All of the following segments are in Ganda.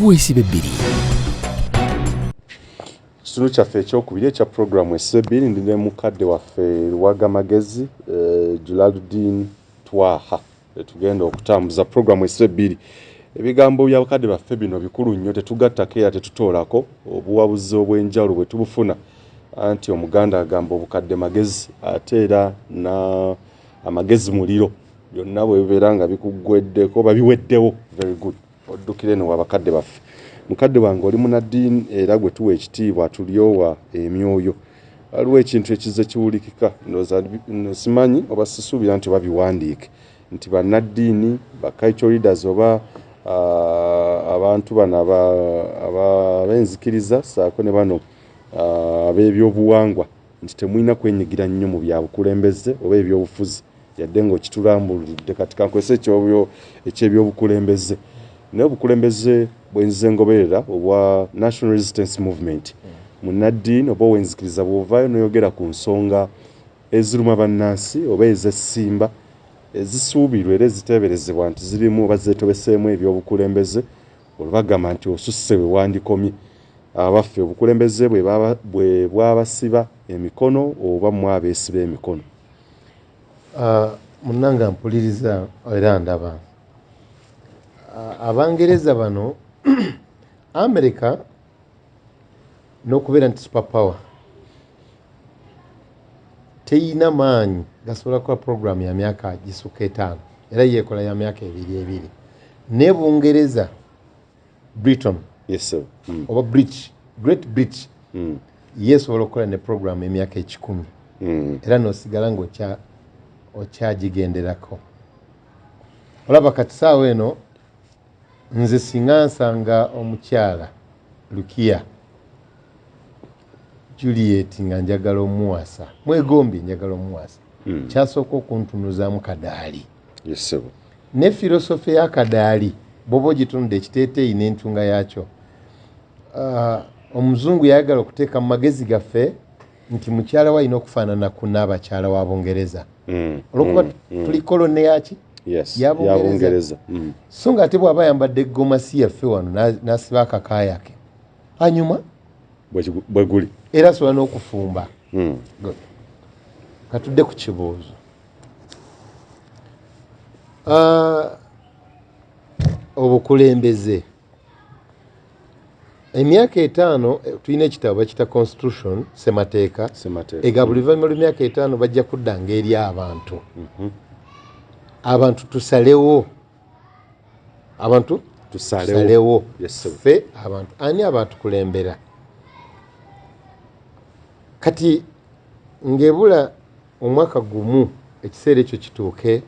tuweesibe bbiri. Kitundu kyaffe ekyokubiri ekya puroguramu essebiri ndi ne mukadde waffe Luwagamagezi Julaluddin Twaha tugenda okutambuza puroguramu essebiri. Ebigambo by'abakadde baffe bino bikulu nnyo, tetugattako era tetutoolako obuwabuzi obw'enjawulo bwe tubufuna anti Omuganda agamba obukadde magezi ate era na amagezi muliro byonna bwe bibeera nga bikuggweddeko oba biweddewo very good oddukire eno w'abakadde baffe. Mukadde wange oli munaddiini era gwe tuwa ekitiibwa tulyowa emyoyo. Waliwo ekintu ekize kiwulikika simanyi oba sisuubira nti oba biwandiike nti bannaddiini ba cultural leaders oba abantu bano ab'enzikiriza saako ne bano ab'ebyobuwangwa nti temulina kwenyigira nnyo mu byabukulembeze oba ebyobufuzi yadde ng'okitulambuludde kati kankozese ekyebyobukulembeze. Naye obukulembeze bwenzize ngoberera obwa National Resistance Movement munnaddiini oba ow'enzikiriza bw'ovaayo n'oyogera ku nsonga eziruma bannansi oba ez'essimba ezisuubirwa era eziteeberezebwa nti zirimu oba zeetobeseemu ebyobukulembeze olubagamba nti osusse we wandikomye. Abaffe obukulembeze bwe bwabasiba emikono oba mwabeesiba emikono. Munnanga mpuliriza era ndaba Abangereza bano America n'okubeera nti superpower teyina maanyi gasobola kukola program ya myaka gisukka 5 era yeekola ya myaka 2 ne Bungereza Britain yes sir oba Great British yeesobola okukola ne program emyaka 10 era n'osigala ng'okyagigenderako. Olaba kati saawa eno nze singa nsanga omukyala Lukia Juliet nga njagala omuwasa mwegombi njagala omuwasa kyasooka okuntunuzaamu kadaali. Yes sir. Ne filosofi ya kadaali bw'oba ogitunudde ekiteeteeyi n'entunga yaakyo. Omuzungu yayagala okuteeka mu magezi gaffe nti mukyala we alina okufaanana ku n'abakyala wa Bungereza olwokuba tuli kolone yaki ya Bungereza. So nga ate bw'aba ayambadde gomasi yaffe wano n'asiba akakaaya ke anyuma bwe guli era asobola n'okufumba. Katudde ku kibuuzo. Obukulembeze emyaka 5 tulina ekitabo bakita constitution semateeka ega buli luvannyuma lw'emyaka 5 bajja kuddanga eri abantu. Abantu tusalewo ffe abantu ani abatukulembera kati ng'ebula omwaka gumu ekiseera ekyo kituuke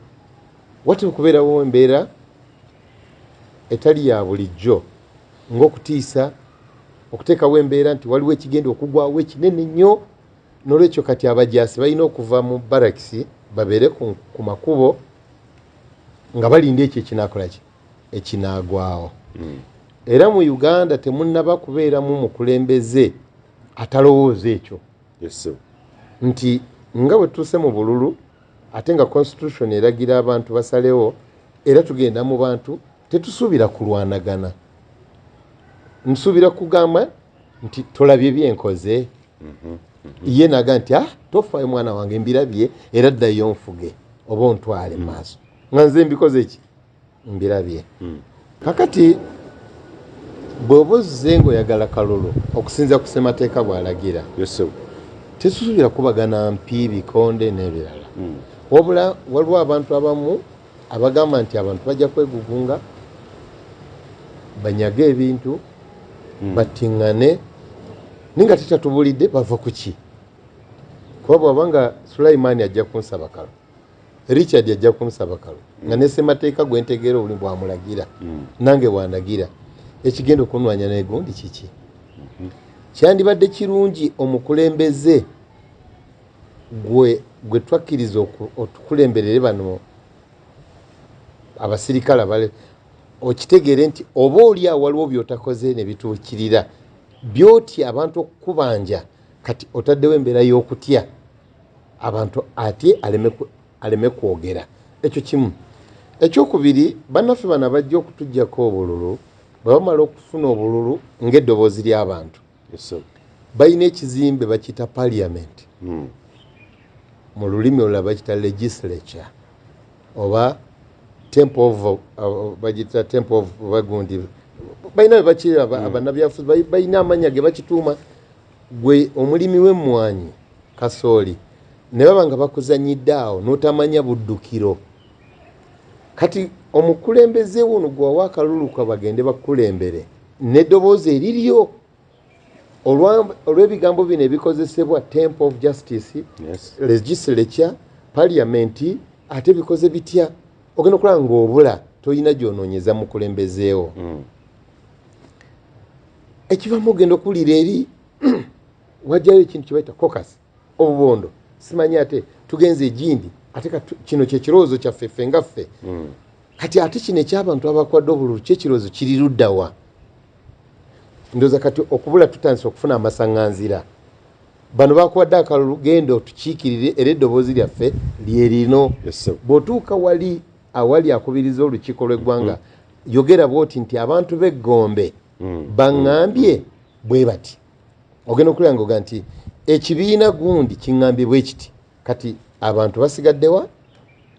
wati okubeerawo embeera etali ya bulijjo ng'okutiisa okuteekawo embeera nti waliwo ekigenda okugwawo ekinene nnyo n'olwekyo kati abajaasi balina okuva mu barakisi babeere ku makubo nga balinda ekyo ekinaakolaki ekinaagwawo. Era mu Uganda temunnaba kubeeramu mukulembeze atalowooza ekyo. Yes sir. Nti nga bwe tuuse mu bululu ate nga constitution eragira abantu basalewo era tugenda mu bantu tetusuubira kulwanagana. Nsuubira kugamba nti tolabye byenkoze ye naga nti tofaayo mwana wange mbirabye era ddayo nfuge oba ontwale maaso nga nze mbikoze ki mbirabye. Kakati bw'oba ozze ng'oyagala kalulu okusinza ku ssemateeka bw'alagira tetusuubira kubagana mpi bikonde n'ebirala wabula waliwo abantu abamu abagamba nti abantu bajja kwegugunga banyage ebintu battiŋŋane ninga tetatubulidde bava ku ki kuba bw'abanga Sulaiman ajja kunsaba kalo Richard ajja kunsaba kalo nga ne ssemateeka gwentegeera oli bw'amulagira nange bw'anagira ekigenda okunwanya n'egundi kiki. Kyandibadde kirungi omukulembeze gwe twakkiriza otukulemberere bano abasirikale abale okitegeere nti oba oli awaliwo by'otakoze ne bituukirira by'oti abantu okukubanja kati otaddewo embeera y'okutya abantu ate aleme kwogera. Ekyo kimu. Ekyokubiri bannaffe bano bajja okutuggyako obululu bwe bamala okufuna obululu ng'eddoboozi ly'abantu Yes, sir. balina ekizimbe bakiyita parliament Mm. mu lulimi olulala bakiyita legislature oba temple of bagiyita temple of bagundi balina bye bakira abannabyafuzi balina amannya ge bakituuma gwe omulimi w'emmwanyi kasooli ne baba nga bakuzanyidde awo n'otamanya buddukiro kati omukulembeze wuno gwe wawa akalulu ka bagende bakulembere n'eddoboozi eriryo olw'ebigambo bino ebikozesebwa temple of justice Yes. legislature parliament ate bikoze bitya ogenda okulaba ng'obula tolina gy'onoonyeza mukulembezeewo ekivamu ogenda okuwulira eri wajjayo ekintu kyebaita caucus obubondo simanyi ate tugenze egindi ate kino kyekirowoozo kyaffe ffe nga ffe kati ate kino eky'abantu abakwadde obululu kyekirowoozo kiri luddawa ndowooza kati okubula tutandise okufuna amasaŋŋanzira bano bakuwadde akalulu genda otukiikirire era eddoboozi lyaffe lyerino Yes, sir. bw'otuuka wali awali akubiriza olukiiko lw'eggwanga yogera bw'oti nti abantu b'eggombe baŋŋambye bwe bati ogenda okulira ngaoga nti ekibiina gundi kiŋŋambye bwe kiti kati abantu basigaddewa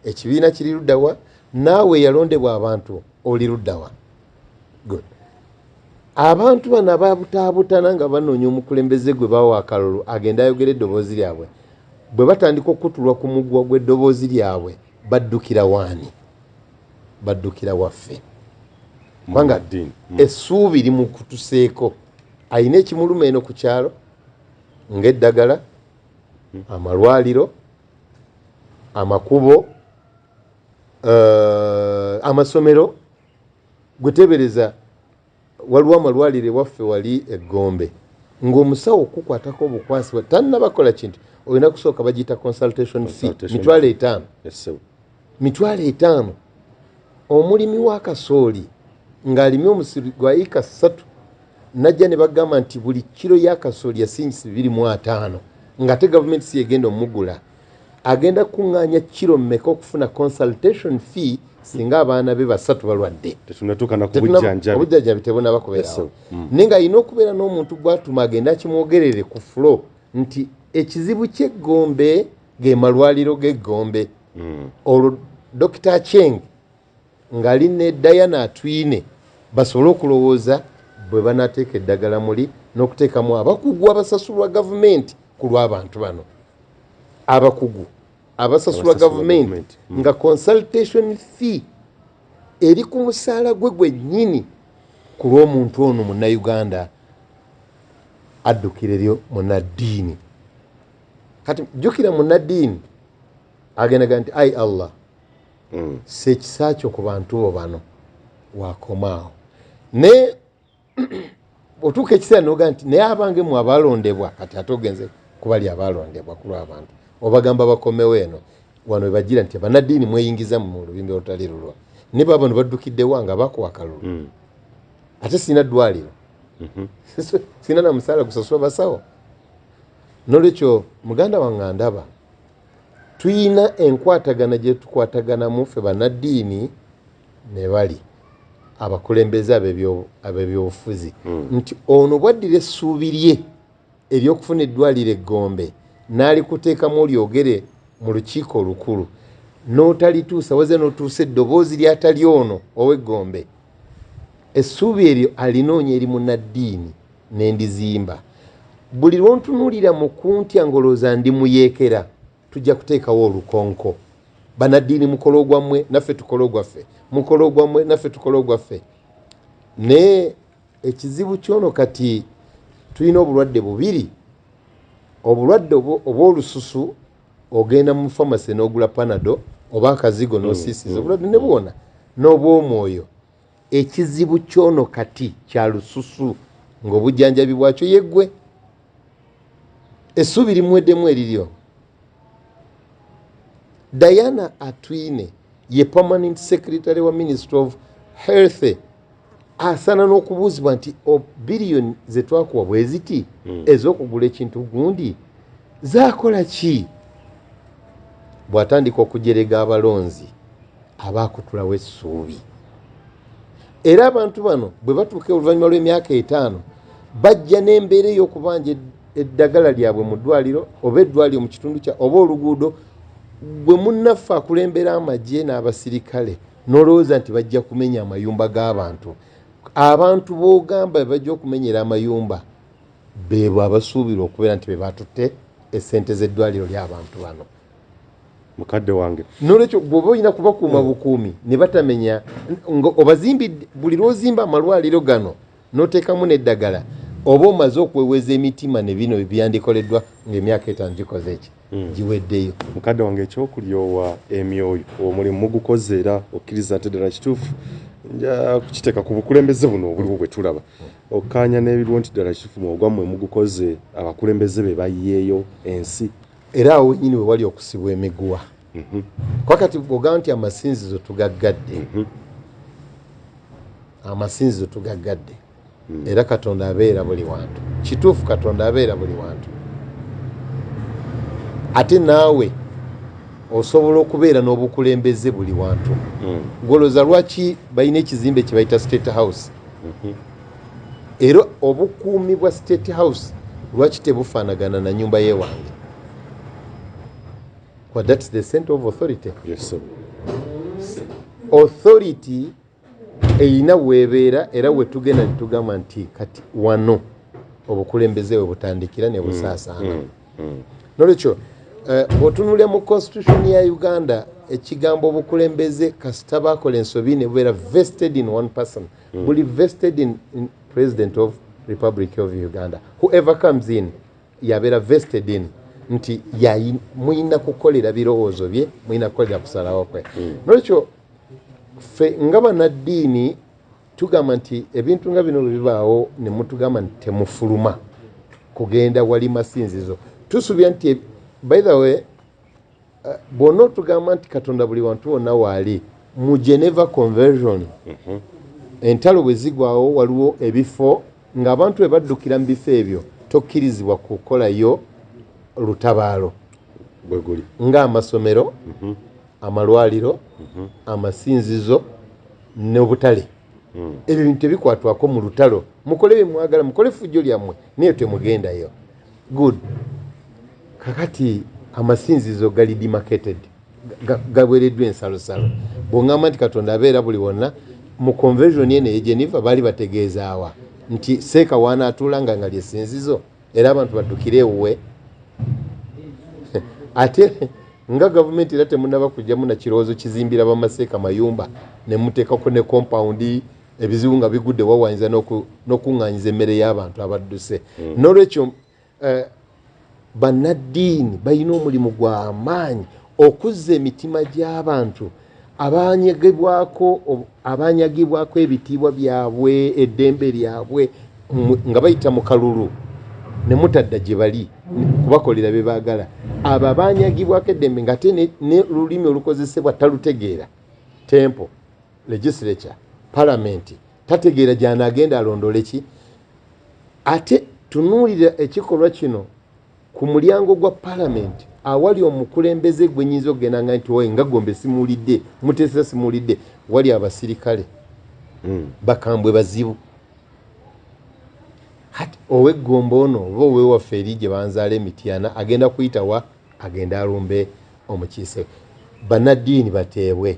ekibiina kiri luddawa naawe yalondebwa abantu oli luddawa good abantu bano ababutaabutana nga banoonya omukulembeze gwe bawa akalulu agenda ayogera eddoboozi lyabwe bwe batandika okutulwa ku muggwa gw'eddoboozi lyabwe baddukira waani baddukira waffe kubanga essuubi li mu kutuseeko ayina ekimuluma eno ku kyalo ng'eddagala amalwaliro amakubo amasomero gwetebereza waliwo amalwaliro ewaffe wali eggombe ng'omusawo okukwatako obukwasi tannabakola kintu olina kusooka bagiyita consultation fee mitwalo 5 mitwalo 5 omulimi wa kasooli ng'alimye omusiri gwa ika 3 najja ne bagamba nti buli kiro ya kasooli ya sinyisi 25 ng'ate gavumenti si egenda omugula agenda kuŋŋaanya kiro mmeka okufuna consultation fee singa abaana be basatu balwadde obujjanjabi tebunaba kubeerawo naye ng'alina okubeera n'omuntu gw'atuma agenda akimwogerere ku fulo nti ekizibu ky'eggombe ge malwaliro g'eggombe olwo Dr. Cheng ng'ali ne Diana Atwine basobole okulowooza bwe banaateeka eddagala muli n'okuteekamu abakugu abasasulwa gavumenti ku lw'abantu bano abakugu abasasulwa gavumenti nga consultation fee eri ku musaala gwe gwennyini ku lw'omuntu ono munnayuganda addukira eryo munnaddiini kati jjukira munnaddiini agendaga nti ai Allah sekisa kyo ku bantu bo bano wakomaawo naye otuuka ekiseera noga nti naye abange mu abalondebwa kati ate ogenze kubali abalondebwa ku lw'abantu obagamba bakomewo eno wano webagira nti bannaddiini mweyingiza mu lubimbi olutali lulwa ne baba bano baddukiddewa nga bakuwa akalulu ate sirina ddwaliro sirina na musaala gusasula basawo nolwekyo muganda wange ndaba tuyina enkwatagana gye tukwataganamu ffe bannaddiini ne bali abakulembeze ab'ebyobufuzi nti ono bwaddira essuubi lye ery'okufuna eddwaliro eggombe n'alikuteekamu olyogere mu lukiiko olukulu n'otalituusa waze n'otuusa eddoboozi lyatali ono ow'eggombe essuubi eryo alinoonya eri munnaddiini n'endizimba buli lwontunuulira mu kuntya ngolooza ndi muyeekera tujja kuteekawo olukonko bannaddiini mukole ogwammwe naffe tukole ogwaffe mukole ogwammwe naffe tukole ogwaffe naye ekizibu kyono kati tulina obulwadde bubiri obulwadde obw'olususu ogenda mu famasi n'ogula panado oba akazigo n'osiisiza obulwadde ne bwona n'obw'omwoyo ekizibu kyono kati kya lususu ng'obujjanjabi bwakyo yeggwe essuubi limuweddemu eriryo Diana Atwine ye permanent secretary wa Ministry of Health asana n'okubuuzibwa nti biliyoni ze twakuwa bwe ziti ez'okugula ekintu gundi zaakola ki bw'atandika okujerega abalonzi abaakutulawo essuubi era abantu bano bwe batuuka oluvannyuma lw'emyaka 5 bajja n'embeera ey'okubanja eddagala lyabwe mu ddwaliro oba eddwaliro mu kitundu kya oba oluguudo bwe munnaffe akulembera amagye n'abasirikale n'olowooza nti bajja kumenya amayumba g'abantu. Abantu b'ogamba bajja okumenyera amayumba beebo abasuubirwa okubeera nti be batutte essente z'eddwaliro ly'abantu bano. Mukadde wange N'olwekyo bw'oba olina kubakuuma bukuumi ne batamenya obazimbidde buli lw'ozimba amalwaliro gano n'oteekamu n'eddagala oba omaze okweweza emitima ne bino byandikoleddwa ng'emyaka 5 gikoze eki giweddeyo. Mukadde wange ekyokulyowa emyoyo omulimu mugukoze era okkiriza nti ddala kituufu nja kukiteeka ku bukulembeze buno obuliwo bwe tulaba okkaanya n'ebiriwo nti ddala kituufu mwogwammwe mugukoze abakulembeze be bayiyeeyo ensi era awo wenyini we wali okusibwa emiguwa. Kwakati bw'ogamba nti amasinzizo tugaggadde amasinzizo tugaggadde era Katonda abeera buli wantu. Kituufu Katonda abeera buli wantu ate naawe osobola okubeera n'obukulembeze buli wantu. Gwolooza lwaki balina ekizimbe kye bayita State House era obukuumi bwa State House lwaki tebufaanagana na nyumba y'ewange? Well, that's the center of authority. Yes, sir. Authority eyina weebeera era we tugenda ne tugamba nti kati wano obukulembeze we butandikira ne busaasaana. Nolwekyo bw'otunuulira mu constitution ya Uganda ekigambo obukulembeze kasita baakola ensobi ne bubeera vested in one person. Buli vested in President of Republic of Uganda. Whoever comes in yabeera vested in nti muyina kukolera birowoozo bye, muyina kukolera kusalawo kwe. Nolwekyo ffe nga bannaddiini tugamba nti ebintu nga bino bwe bibaawo ne mutugamba nti temufuluma kugenda wali masinzizo. Tusuubira nti by the way bw'ona otugamba nti Katonda buli wantu wonna waali mu Geneva Convention entalo bwe zigwawo waliwo ebifo ng'abantu bwe baddukira mu bifo ebyo tokkirizibwa kukolayo lutabaalo bweguli ng'amasomero amalwaliro amasinzizo n'obutale. Ebyo bintu tebikwatwako mu lutalo. Mukole bye mwagala, mukole fujjo lyammwe naye temugendayo. Good. Kakati amasinzizo gali demarcated gaweereddwa ensalosalo. Bw'ongamba nti Katonda abeera buli wonna mu convention eno e Geneva baali bategeezaawa nti seeka waanaatuulanga nga ly'essinzizo era abantu baddukire ewuwe. Ate nga gavumenti era temunaba kujjamu na kirowoozo kizimbira bamaseeka mayumba ne muteekako ne compound ebizibu nga bigudde wawanyiza n'okuŋŋaanyiza emmere y'abantu abadduse. N'olwekyo bannaddiini balina omulimu gw'amaanyi okuzza emitima gy'abantu abanyagibwako ebitiibwa byabwe eddembe lyabwe nga bayita mu kalulu ne mutadda gye bali kubakolera bye baagala. Abo abanyagibwako eddembe ng'ate n'olulimi olukozesebwa talutegeera, temple, legislature, parliament, tategeera gy'anaagenda alondole ki. Ate tunuulira ekikolwa kino ku mulyango gwa parliament awali omukulembeze gwe nnyinza okugenda nti wowe nga gombe simuulidde muteesa simuulidde wali abasirikale bakambwe bazibu. Ow'eggombo ono oba ow'ewaffe eri gye banzaala Emityana agenda kuyita wa agenda alumbe omukiise. Bannaddiini bateebwe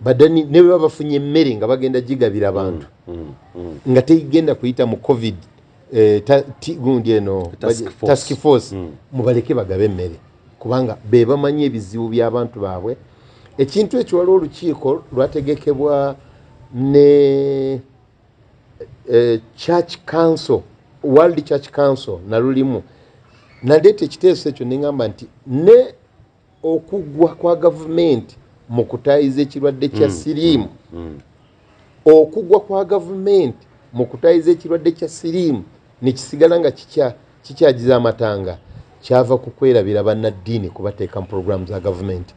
ne bwe baba bafunye emmere nga bagenda gigabira abantu nga tegenda kuyita mu covid gundi eno task force mubaleke bagabe emmere kubanga be bamanyi ebizibu by'abantu baabwe. Ekintu ekyo waliwo olukiiko lwategekebwa ne Church Council, World Church Council nalulimu naleeta ekiteeso ekyo neŋŋamba nti ne okugwa kwa gavumenti mu kutaayiza ekirwadde kya siriimu okugwa kwa gavumenti mu kutaayiza ekirwadde kya siriimu ne kisigala nga kikyagiza amatanga kyava ku kwerabira bannaddiini kubateeka mu programu za gavumenti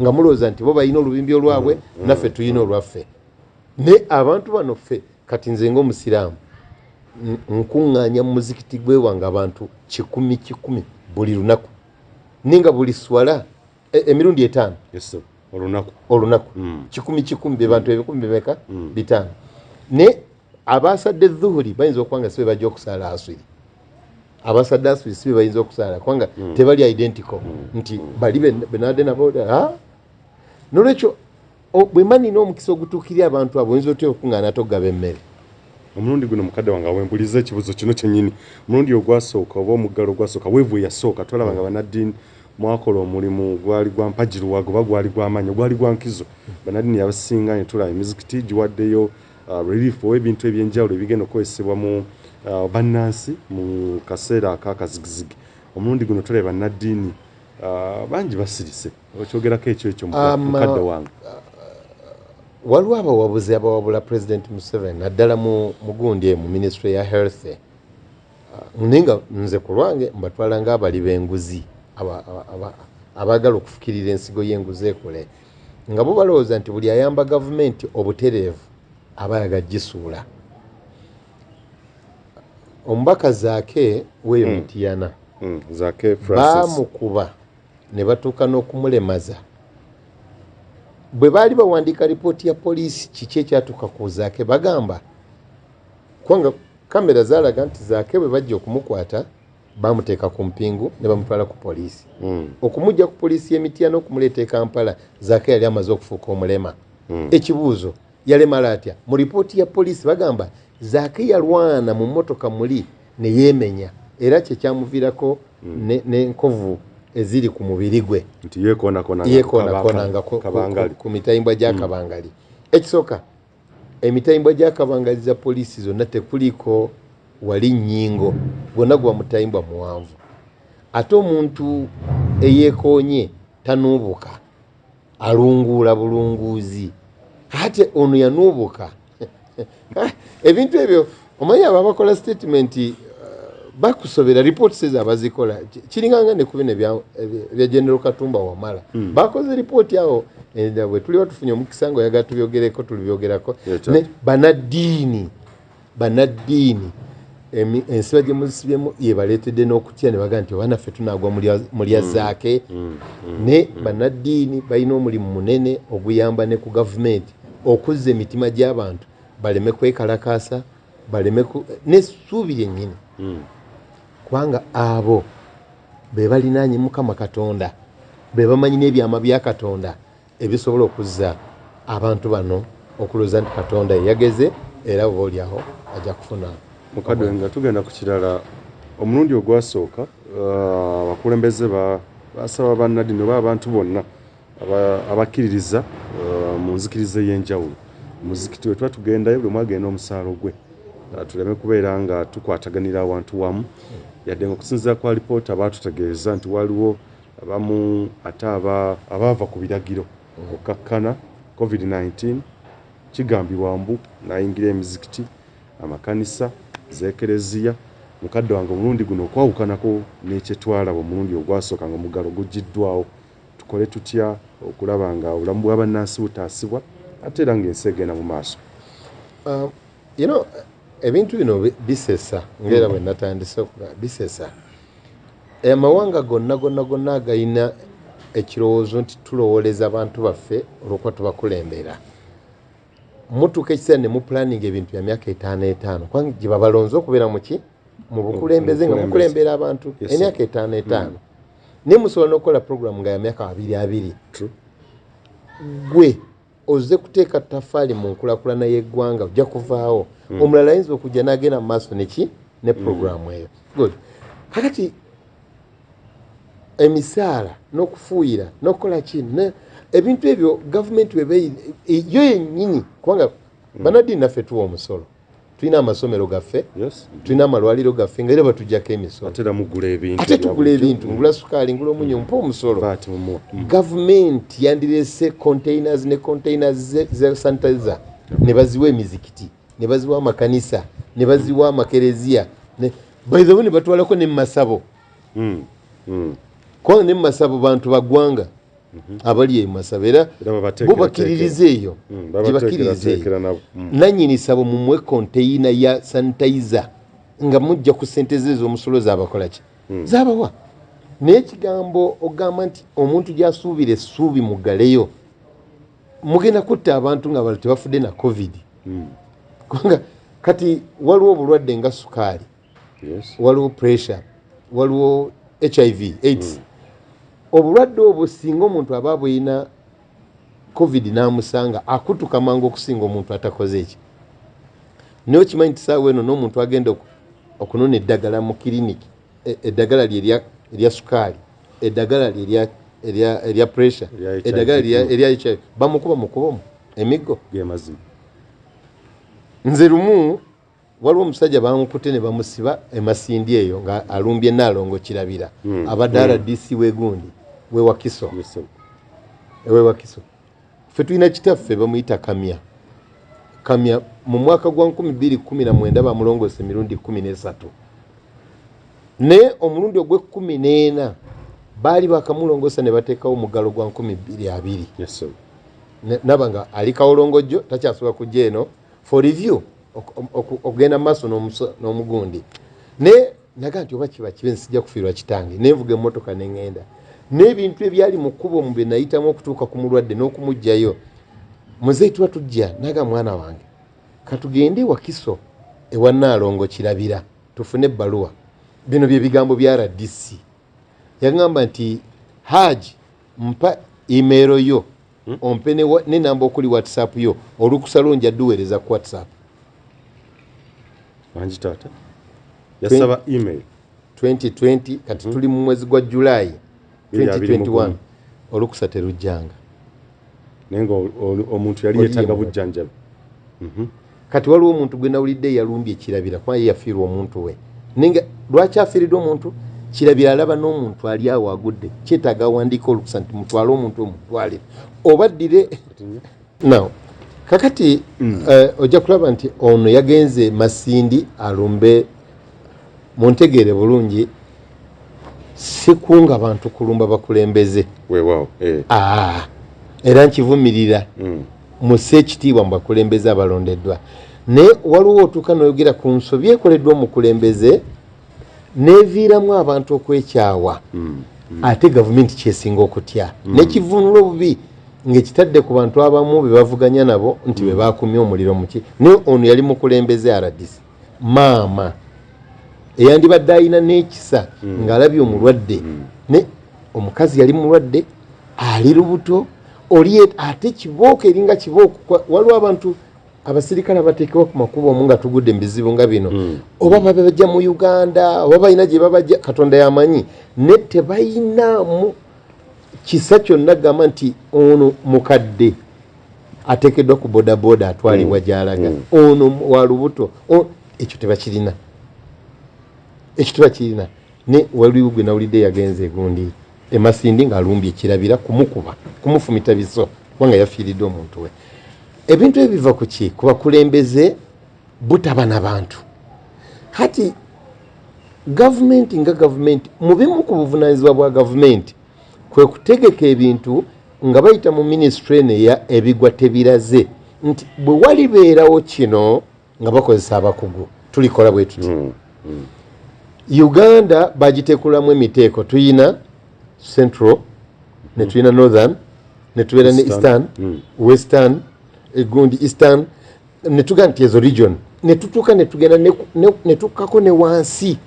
nga mulowooza nti bo balina olubimbi olwabwe naffe tulina olwaffe. Ne abantu bano ffe kati nze ng'omusiraamu nkuŋŋaanya mu muzikiti gwe wange abantu 1,000 buli lunaku ninga buli swala emirundi 5. Yes, sir. olunaku kikumi be bantu ebikumi bimeka bitano ne abasadde dhuhuri bayinza okwanga sibe bajja okusala aswiri abasadde aswiri sibe bayinza okusala kwanga tebali identical nti bali benade nabo nolwekyo bwe mani n'omukisa ogutuukirira abantu abo oyinza otya okungana togaba emmere omulundi guno mukadde wange wembuliza ekibuzo kino kyennyini omulundi ogwasooka oba omuggalo ogwasooka weevu yasooka twalaba nga banaddiini mwakola omulimu gwali gwa mpajiruwago oba gwali gw'amaanyi gwali gwa nkizo banaddiini abasinga ne tulaba emizikiti giwaddeyo relief ow'ebintu ebyenjawulo ebigenda okukozesebwa mu bannansi mu kaseera ak'akazigizigi omulundi guno tulaba banaddiini bangi basirise okyogerako ekyo mukadde wange waliwo abawabuzi abawabula President Museveni naddala mu gundi mu Ministry ya Health nga nze ku lwange mbatwala ng'abali b'enguzi abaagala okufukirira ensigo y'enguzi ekole nga bo balowooza nti buli ayamba gavumenti obutereevu aba yagagisuula omubaka Zaake weeyo Mityana baamukuba ne batuuka n'okumulemaza bwe baali bawandiika lipooti ya poliisi kiki ekyatuuka ku Zaake bagamba kubanga kamera zaalaga nti Zaake bwe bajja okumukwata bamuteeka ku mpingu ne bamutwala ku poliisi okumujja ku poliisi y'Emityana okumuleeta e Kampala Zaake yali amaze okufuuka omulema ekibuuzo yalemala atya mu lipooti ya poliisi bagamba Zaake yalwana mu mmotoka muli ne yeemenya era kye kyamuviirako n'enkovu eziri ku mubiri gwe nti yeekoonakona ku mitayimbwa gya Kabangali ekisooka emitayimbwa gya Kabangali za poliisi zonna tekuliko wali nnyingo gwonna gwa mutayimbwa muwanvu ate omuntu eyeekoonye tanuubuka alunguula bulunguuzi ate ono yanuubuka ebintu ebyo omanyi abo abakola statement bakusobera ripooti ezo abazikola kiringanga ne kubino bya General Katumba Wamala bakoze ripooti awo bwe tuliwa tufunye omukisa ngo yaga tubyogereko tulibyogerako ne banaddiini ensiba gye muzisibyemu ye baleetedde n'okutya ne baga nti obanaffe tunaagwa mu lya Zaake ne banaddiini balina omulimu munene oguyamba ne ku gavumenti okuzza emitima gy'abantu baleme kwekalakaasa baleme n'essuubi lyennyini kubanga abo be balinaanye Mukama Katonda be bamanyi n'ebyama bya Katonda ebisobola okuzza abantu bano okulooza nti Katonda yeyageze era oba oliawo ajja kufuna mukadde nga tugenda ku kirala omulundi ogwasooka abakulembeze basaba bannaddiini oba abantu bonna abakkiririza mu nzikiriza y'enjawulo muzikiti we tuba tugendayo buli mwagenda omusaalo gwe tuleme kubeera nga tukwataganira awantu wamu yadde nga okusinziira kwa lipoota baatutegeeza nti waliwo abamu ate abaava ku biragiro okkakkana COVID-19 kigambibwa mbu nayingira emizikiti amakanisa zeekereziya mukadde wange omulundi guno okwawukanako n'ekyetwalaba omulundi ogwasooka nga omuggalo guggiddwawo tukole tutya okulaba nga obulamu bw'abannansi butaasibwa ate era ng'ensi egenda mu maaso ebintu bino bisesa ngaera bwe natandise okuga bisesa amawanga gonna agayina ekirowoozo nti tulowooleza abantu baffe olwokuba tubakulembera mutuuka ekiseera ne mupulaninga ebintu bya myaka 5 kubanga gye babalonze okubeera muki mu bukulembeze nga mukulembera abantu emyaka 5 naye musobola n'okukola puroguramu nga ya myaka 2 gwe ozze kuteeka ttafaali mu nkulakulana y'eggwanga ojja kuvaawo omulala ayinza okujja n'agenda mu maaso neki ne puroguramu eyo good kakati emisaala n'okufuuyira n'okukola kino ebintu ebyo gavumenti yo yennyini kubanga banaddiini naffe tuwa omusolo tulina amasomero gaffe tulina amalwaliro gaffe nga era batujjako emisolo ate tugula ebintu ngula sukaali ngula omunyo mpa omusolo gavumenti yandireese containers ne containers ze sanitizer ne baziwa emizikiti ne baziwa amakanisa ne baziwa amakereziya by the way ne batwalako ne mu masabo kubanga ne mu masabo bantu baggwanga abali emasabo era bo bakiririza eyo gye eyo nannyini sabo mumwe konteyina ya sanitizer nga mujja ku ssente ze ez'omusolo zaabakola ki zaabawa naye ekigambo ogamba nti omuntu gy'asuubira essuubi muggaleyo mugenda kutta abantu nga bali tebafudde na covid kubanga kati waliwo obulwadde nga sukaali waliwo pressure waliwo HIV AIDS obulwadde obwo singa omuntu aba bweyina covid n'amusanga akutuka mangu okusinga omuntu atakoze eki naye okimanyi nti saawa eno n'omuntu agenda okunona eddagala mu kiriniki eddagala lye erya sukaali eddagala lye erya pressure eddagala erya HIV bamukuba mukubamu emiggo nze lumu waliwo omusajja bamukute ne bamusiba emasindi eyo nga alumbye Naalongo Kirabira abadde RDC wegundi wewakiso ffe tulina kitaffe bamuyita kamya mu mwaka gwa 2019 bamulongoose emirundi 13 ne omulundi ogwe14 baali bakamulongoosa ne bateekawo omugalo gwa 2020 nabanga ali Kawolongojjo takyasobola kujja eno for review okugenda maaso n'omugundi ne naga nti oba kiba kibe nsijja kufiirwa kitange nenvuga emmotoka neŋŋenda n'ebintu ebyali mu kkubo mu bye nayitamu okutuuka ku mulwadde n'okumugjayo muzeeyi tuba tujja naga mwana wange katugende Wakiso ewa Naalongo Kirabira tufune ebbaluwa bino bye bigambo bya RDC yagamba nti Haji mpa email yo ompe ne namba okuli WhatsApp yo olukusalo nja duweereza ku WhatsApp wanji tata yasaba email 2020 kati tuli mu mwezi gwa July 2021 olukusa terujjanga nenga omuntu yali yetaaga bujjanjabi kati waliwo omuntu gwe nawulidde yalumbye Kirabira kwa yafiirwa omuntu we nenga lwaki afiiridde omuntu Kirabira alaba n'omuntu ali awo agudde kyetaaga awandiika olukusa nti mutwale omuntu omutwale obaddire now kakati ojja kulaba nti ono yagenze Masindi alumbe muntegeere bulungi sikunga abantu kulumba bakulembeze weewaawo era nkivumirira musse ekitiibwa mu bakulembeze abalondeddwa naye waliwo otuuka noyogera ku nsobi ekoleddwa omukulembeze neviiramu abantu okwekyawa ate gavumenti kyesinga okutya nekivunula obubi ng'ekitadde ku bantu abamu be bavuganya nabo nti be bakumye omuliro muki naye ono yali mukulembeze RDC maama eyandibadde ayina n'ekisa ng'alabye omulwadde ne omukazi yali mulwadde ali lubuto oli ate kibooko eringa kibooko waliwo abantu abasirikale abateekewa ku makubo omu nga tugudde mu bizibu nga bino oba babajja mu Uganda oba balina gye babajja Katonda yamanyi ne tebayinamu kisa kyonna gamba nti ono mukadde ateekeddwa ku bodaboda atwalibwa gy'alaga ono wa lubuto ekyo tebakirina ne waliwo gwe nawulidde yagenze gundi Masindi ng'alumbye Kirabira kumukuba kumufumita biso kubanga yafiiridde omuntu we ebintu ebiva ku ki ku bakulembeze butaba n'abantu kati gavumenti nga gavumenti mu bimu ku buvunaanyizibwa bwa gavumenti kwe kutegeka ebintu nga bayita mu ministry neya ebigwa tebiraze nti bwe walibeerawo kino nga bakozesa abakugu tulikola bwe tuti Uganda bagiteekulamu emiteeko tuyina Central ne tuyina Northern ne tubeera ne Eastern Western egundi Eastern ne tuga nti ezo region ne tutuuka ne tugenda ne tukkako ne wansi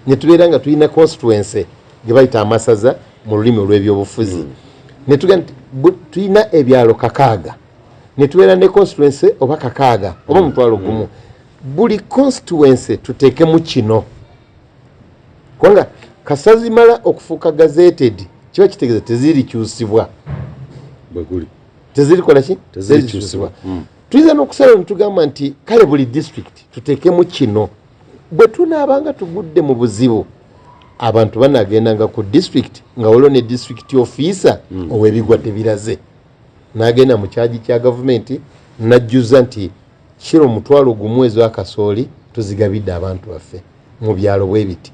ne tubeera nga tuyina constituency ge bayita amasaza mu lulimi olw'ebyobufuzi ne tuga nti tuyina ebyalo 6 ne tubeera ne constituency oba 6 oba mutwalo gumu buli constituency tuteekemu kino kubanga kasazimala okufuuka gazetted kiba kitegeeza tezirikyusibwa tezirikola ki tezirikyusibwa tuyinza n'okusalawo netugamba nti kale buli district tuteekemu kino bwe tunaabanga tugudde mu buzibu abantu banagendanga ku district nga waliwo ne district officer ow'ebigwa tebiraze n'agenda mu kyaji kya gavumenti najjuza nti kiro mutwalo gumu ez'akasooli tuzigabidde abantu baffe mu byalo bwe biti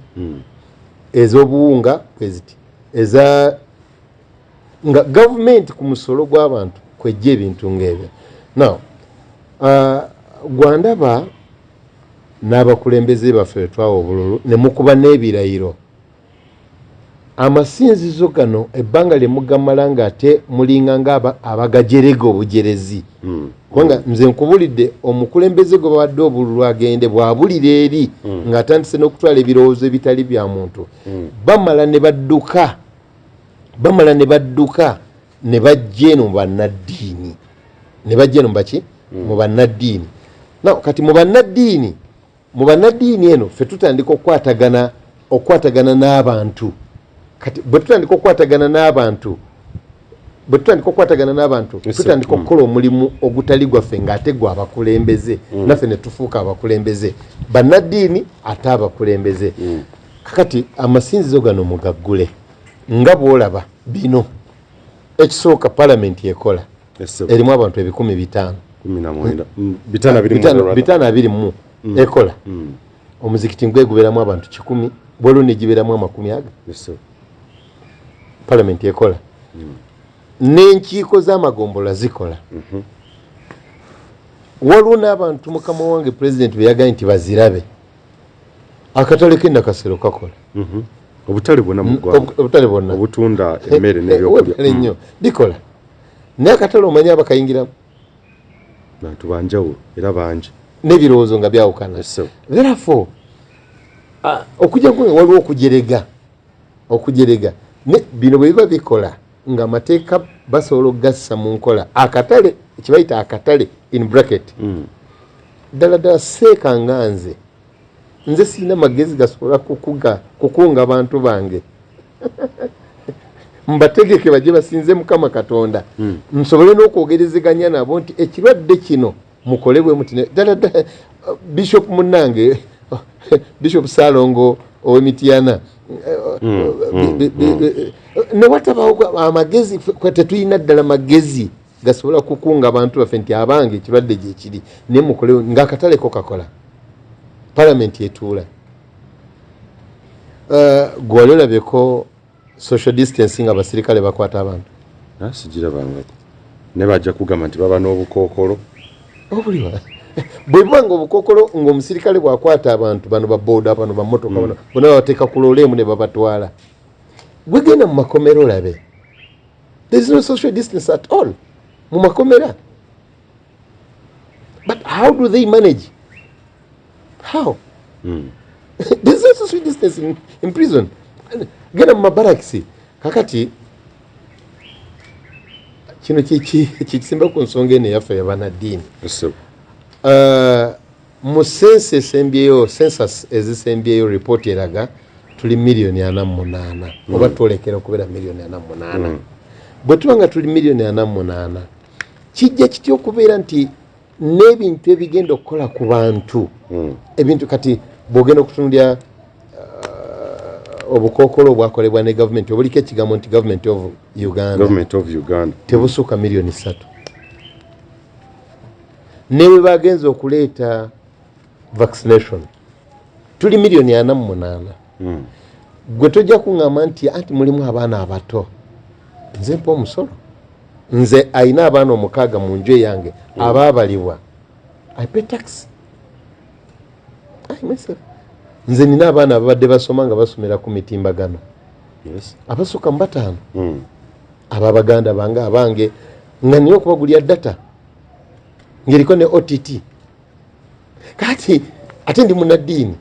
ez'obuwunga kweziti eza nga gavumenti ku musolo gw'abantu kwejja ebintu ng'ebyo now gwandaba n'abakulembeze baffe betwawa obululu ne mukuba n'ebirayiro amasinzizo gano ebbanga lye mugamala nga ate mulinga nga abagajerega obujerezi kubanga nze nkubulidde omukulembeze gwe babadde obululu agende bwabulira eri ng'atandise n'okutwala ebirowoozo ebitali bya muntu bamala ne badduka ne bajja eno mu bannaddiini mu bannaddiini kati mu bannaddiini eno ffe tutandika okwatagana n'abantu kati bwe tutandika okukwatagana n'abantu tutandika okukola omulimu ogutali gwaffe ng'ate gwa abakulembeze naffe ne tufuuka abakulembeze bannaddiini ate abakulembeze kakati amasinzizo gano mugaggule nga bw'olaba bino ekisooka palamenti ekola erimu abantu 500 520 ekola omuzikiti gweguberamu abantu 100 bwolo negiberamu 40 palamenti ekola n'enkiiko z'amagombola zikola waliwo n'abantu mukama wange pulezidenti beyagaye nti bazirabe akatale k'endakasero kakola obutale bwonna obutunda emmere n'ebyokulya nnyo bikola naye akatale omanya abakayingiramu bantu banjawulo era bangi n'ebirowoozo nga byawukana therefore okujja kwe waliwo okujerega bino bwe biba bikola nga amateeka basobola okugassa mu nkola akatale kibayita akatale in bracket ddala seekanga nze sirina magezi gasobola kukunga bantu bange mbategeke bajje basinze mukama katonda nsobole n'okwogerezeganya nabo nti ekirwadde kino mukolebwe muti ddala bishop munnange bishop Salongo ow'Emityana ne watabawo amagezi tetulina ddala magezi gasobola kukunga abantu baffe nti abange ekirwadde gye kiri naye mukolewo ng'akataleko kakola palamenti etuula gwali olabyeko social distancing abasirikale bakwata abantu sigirabangako ne bajja kugamba nti baba n'obukookolo obuliwa bwe bwanga obukookolo ng'omusirikale bwakwata abantu bano babooda bano bamotoka bano bonna babateeka ku loleemu ne babatwala gwe genda mu makomera olabe there is no social distance at all mu makomera but how do they manage how there is no social distance in prison genda mu mabarakisi kakati kino kikisimba ku nsonga eno eyaffe yabanaddiini mu sensa esembyeyo census ezisembyeyo report eraga tuli 48,000,000 oba twolekera okubeera 48,000,000 bwe tuba nga tuli 48,000,000 kijja kitya okubeera nti n'ebintu ebigenda okukola ku bantu ebintu kati bw'ogenda okutunulya obukookolo obwakolebwa ne gavumenti obuliko ekigambo nti government of Uganda tebusuuka 3,000,000 newe bagenza okuleeta vaccination tuli 48,000,000 gwe tojja kuŋŋamba nti anti mulimu abaana abato nze mpa omusolo nze ayina abaana 6 mu nju eyange abaabalibwa I pay tax nze nina abaana ababadde basoma nga basomera ku mitimbagano abasukka mu 5 ababaganda bange abange nga nina okubagulya data ngiriko ne OTT kati ate ndi munaddiini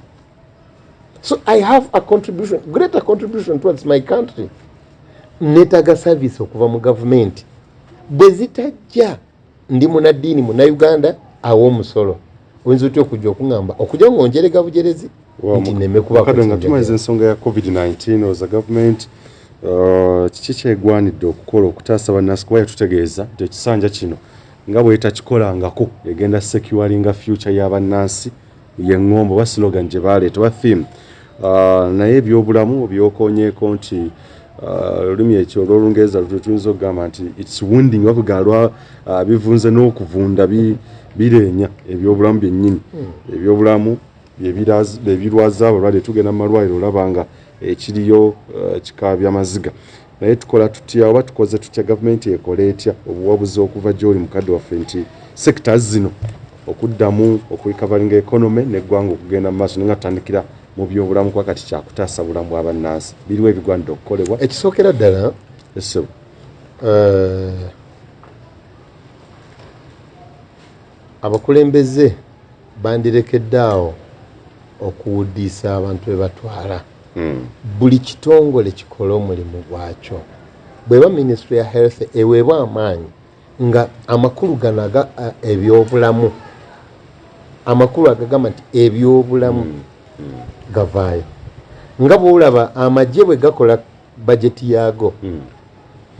so I have a contribution greater contribution towards my country netaga service okuva mu government bwe zitajja ndi munaddiini Uganda awo omusolo oyinza otya okujja okuŋŋamba okujja ngonjerega bujerezi nti neme kuba nga tumaze ensonga ya COVID-19 oza government kiki kyegwanidde okukola okutaasa bannansi kuba yatutegeeza nti ekisanja kino nga bwetakikolangako egenda securinga future y'abannansi yeŋŋombo ba slogan gye baleeta ba theme naye ebyobulamu byokonyeeko nti olulimi ekyo olw'Olungereza tuyinza okugamba nti its wounding wakugalwa bivunze n'okuvunda birenya ebyobulamu byennyini ebyobulamu ebirwaza abalwadde tugenda mu malwaliro olabanga ekiriyo kikaabya amaziga naye tukola tutya oba tukoze tutya gavumenti ekola etya obuwabuzi okuva gy'oli mukadde waffe nti sectors zino okuddamu okurikavalinga economy n'eggwanga okugenda mu maaso nga tutandikira mu byobulamu kwa kati kyakutaasa bulamu bw'abannansi biriwo ebigwanidde okukolebwa ekisookera ddala ese abakulembeze bandirekeddaawo okuwuddiisa abantu be batwala buli kitongole kikole omulimu gwakyo bweba ministry ya health eweebwa amaanyi nga amakulu gano ebyobulamu amakulu agagamba nti ebyobulamu gavaayo nga bwolaba amagye bwe gakola bajeti yaago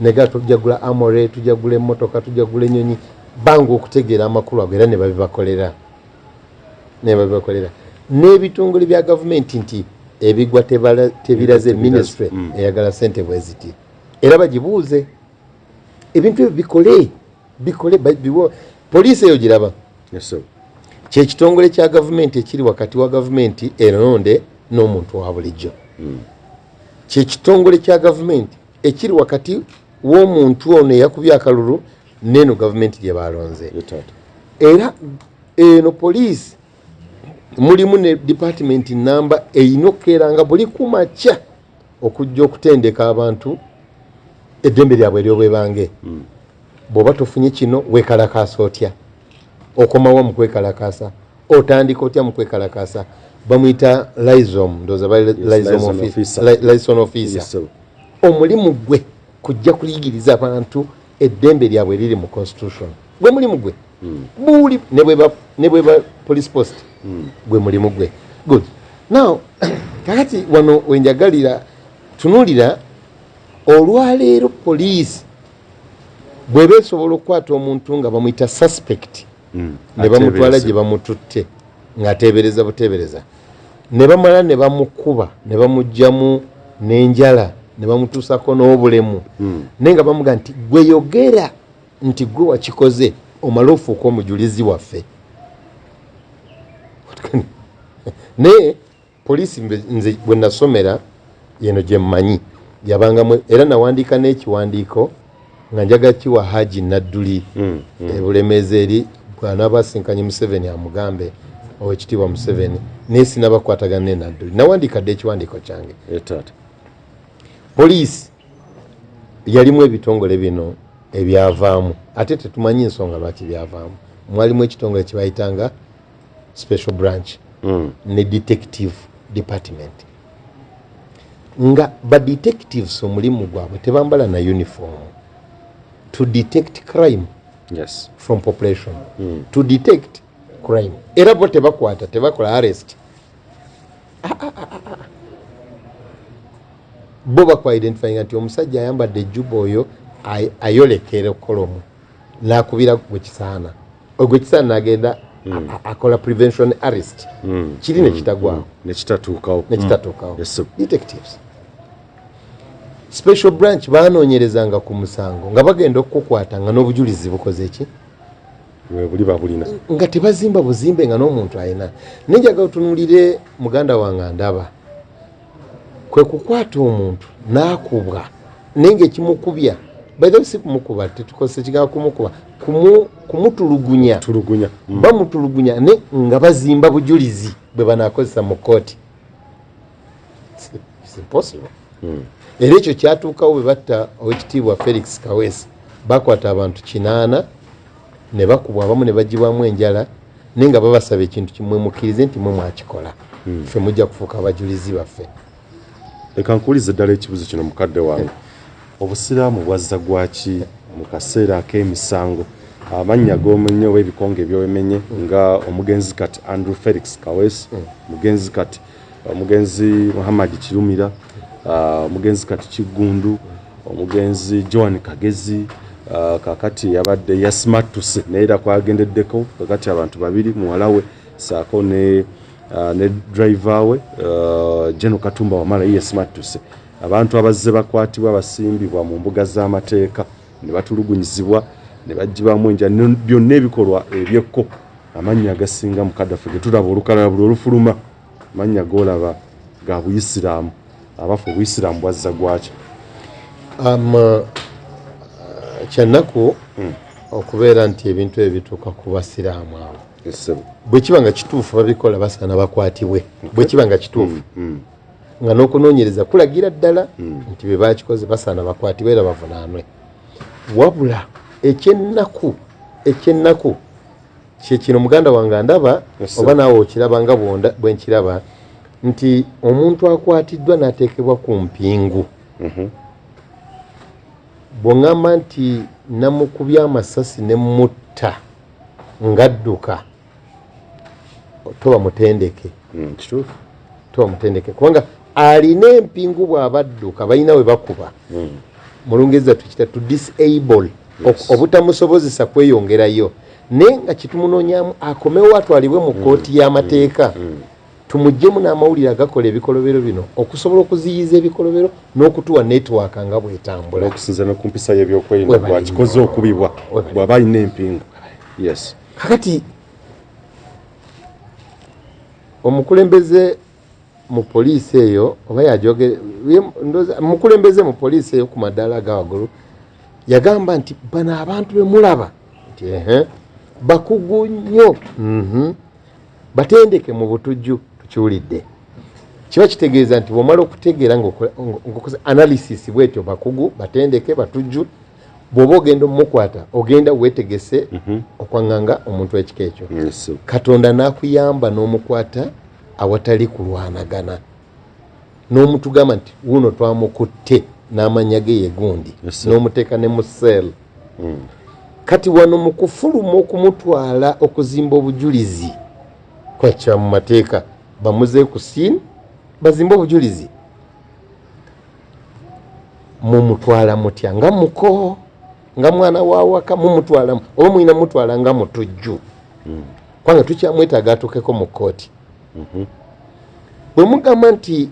nega tujagula amore tujagula emmotoka tujagula ennyonyi banga okutegeera amakulu ago era ne babibakolera n'ebitongole bya gavumenti nti ebigwa tebiraze ministry eyagala sente bwe ziti era bagibuuze ebintu ebyo bikole poliisi eyo giraba kyekitongole kya gavumenti ekiri wakati wa gavumenti eronde n'omuntu wa bulijjo kyekitongole kya gavumenti ekiri wakati w'omuntu ono eyakubye akalulu neno gavumenti gye balonze era eno poliisi mulimu ne department namba eyina okukeeranga buli kumakya okujja okutendeka abantu eddembe lyabwe eryobwebange bw'oba tofunye kino weekalakaasa otya okomawo mu kwekalakaasa otandika otya mu kwekalakaasa bamuyita liaison officer omulimu gwe kujja kuyigiriza abantu eddembe lyabwe liri mu constitution gwe mulimu gwe buli ne bweba police post gwe mulimu gwe good now kakati wano wenjagalira tunulira olwaleero poliisi bweba esobola okukwata omuntu nga bamuyita suspect ne bamutwala gye bamututte ng'ateebereza buteebereza ne bamala ne bamukuba ne bamugjamu n'enjala ne bamutuusako n'obulemu naye nga bamuga nti gwe yogera nti gwe wakikoze omale ofuuka omujulizi waffe naye poliisi nze bwe nasomera yeno gye mmanyi yabangamu era nawandiika n'ekiwandiiko nga njaga kiwa Haji Nadduli Bulemeezi eri bw'anaabasinkanye Museveni amugambe owekitiibwa Museveni naye sinabakwatagana ne Nadduli nawandiika dde ekiwandiiko kyange poliisi yalimu ebitongole bino ebyavaamu ate tetumanyi ensonga lwaki byavaamu mwalimu ekitongole kye bayitanga special branch ne detective department nga ba detectives omulimu gwabwe tebambala na uniform to detect crime from population to detect crime era bo tebakwata tebakola arrest bo bakwa identifying nti omusajja ayambadde ejjuba oyo ayolekera okolomu nakubira gwekisaana ogwekisaana nagenda akola prevention arrest kiri nekitagwawo nekitatuukawo detectives special branch banoonyerezanga ku musango nga bagenda okukukwata nga n'obujulizi bukoze ki buli babulina nga tebazimba buzimbe nga n'omuntu ayina nenjaga otunulire muganda wange ndaba kwe kukwata omuntu n'akubwa naye ng'ekimukubya baidha si kumukuba tetukozesa ekigambo kumukuba kumutulugunya bamutulugunya ne nga bazimba bujulizi bwe banaakozesa mu kooti it's impossible era ekyo kyatuukawo bwe batta owekitiibwa Felix Kaweesi bakwata abantu 8 ne bakubwa abamu ne bagibwamu enjala naye nga babasaba ekintu kimwe mukkirize nti mwe mwakikola ffe mujja kufuuka abajulizi baffe. Leka nkuulize ddala ekibuzo kino mukadde wange obusiraamu bwazza gwaki mu kaseera ak'emisango amannya g'omenye oba ebikonge ebyomenye nga omugenzi kati Andrew Felix Kaweesi omugenzi kati omugenzi Muhammad Kirumira omugenzi kati Kigundu omugenzi Joan Kagezi kakati yabadde Yasmatuse neera kwagendeddeko kakati abantu babiri muwalawe saako ne driver we Jeno Katumba Wamala Yasmatuse abantu abazze bakwatibwa basimbibwa mu mbuga z'amateeka ne batulugunyizibwa ne bagibamu enja byonna ebikolwa ebyekko amannya agasinga mu Kaddafi getulaba olukalala buli olufuluma amannya g'olaba ga Buyisiraamu abafu Obuyisiraamu bwazza gwaki kyannaku okubeera nti ebintu ebituuka ku basiraamu abo Yes. bwe kiba nga kituufu babikola basaana bakwatibwe bwe kiba nga kituufu nga n'okunoonyereza kulagira ddala nti be bakikoze basaana bakwatibwe era bavunaanwe wabula ekyennaku kyekino muganda wange ndaba oba naawe okiraba nga bwe nkiraba nti omuntu akwatiddwa n'ateekebwa ku mpingu bw'oŋŋamba nti namukubya amasasi ne mutta ngadduka toba mutendeke toba mutendeke kubanga alina empingu bw'abadduka balina we bakuba mu Lungereza tukita to disable obutamusobozesa kweyongerayo naye nga kitumunoonyamu akomewo atwalibwe mu kkooti y'amateeka tumuggyemu n'amawulire agakola ebikolobero bino okusobola okuziyiza ebikolobero n'okutuwa netiwaaka nga bw'etambula okusinza no ku mpisa y'ebyokwerinda bwakikoze okubibwa bw'aba alina empingu. Yes. Kakati omukulembeze mu poliisi eyo oba yajogere mukulembeze mu poliisi eyo ku madaala aga waggulu yagamba nti bano abantu be mulaba nti bakugu nnyo batendeke mu butujju tukiwulidde kiba kitegeeza nti bw'omala okutegeera ng'okoze analysis bwetyo bakugu batendeke batujju bw'oba ogenda omukwata ogenda weetegese okwaŋŋanga omuntu w'ekika ekyo Katonda n'akuyamba n'omukwata awatali kulwanagana n'omutugamba nti wuno twamukutte n'amanya ge ye gundi n'omuteeka ne mu sel kati wano mu kufuluma okumutwala okuzimba obujulizi kwakya mu mateeka bamuze ku siin bazimba obujulizi mumutwala mutya nga muko nga mwana wawaka mumutwala oba mwina mutwala nga mutujju kwanga tukyamwetaaga atuukeko mu kkooti bwe mugamba nti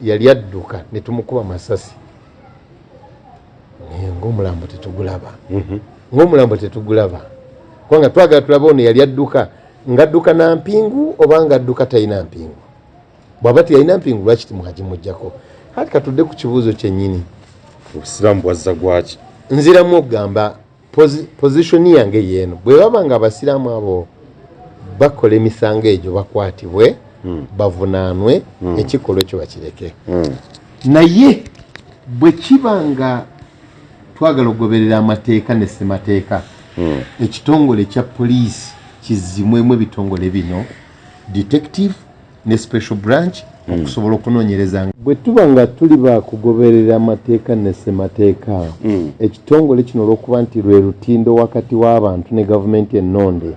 yali adduka ne tumukuba masasi ng'omulambo tetugulaba kwanga twagala tulaba ono yali adduka ng'adduka na mpingu oba ng'adduka talina mpingu bw'aba tiyalina mpingu lwaki timwagimuggyako hati katudde ku kibuuzo kyennyini obusiraamu bwazza gwaki nziramu okugamba pozitioni yange yeeno bwe baba nga abasiraamu abo bakola emisango egyo bakwatibwe bavunaanwe ekikolwa ekyo bakireke naye bwe kiba nga twagala okugoberera amateeka ne ssemateeka ekitongole kya poliisi kizimwemu ebitongole bino detective ne special branch okusobola okunoonyereza bwe tuba nga tuli bakugoberera amateeka ne ssemateeka ekitongole kino olw'okuba nti lwe lutindo wakati w'abantu ne gavumenti ennonde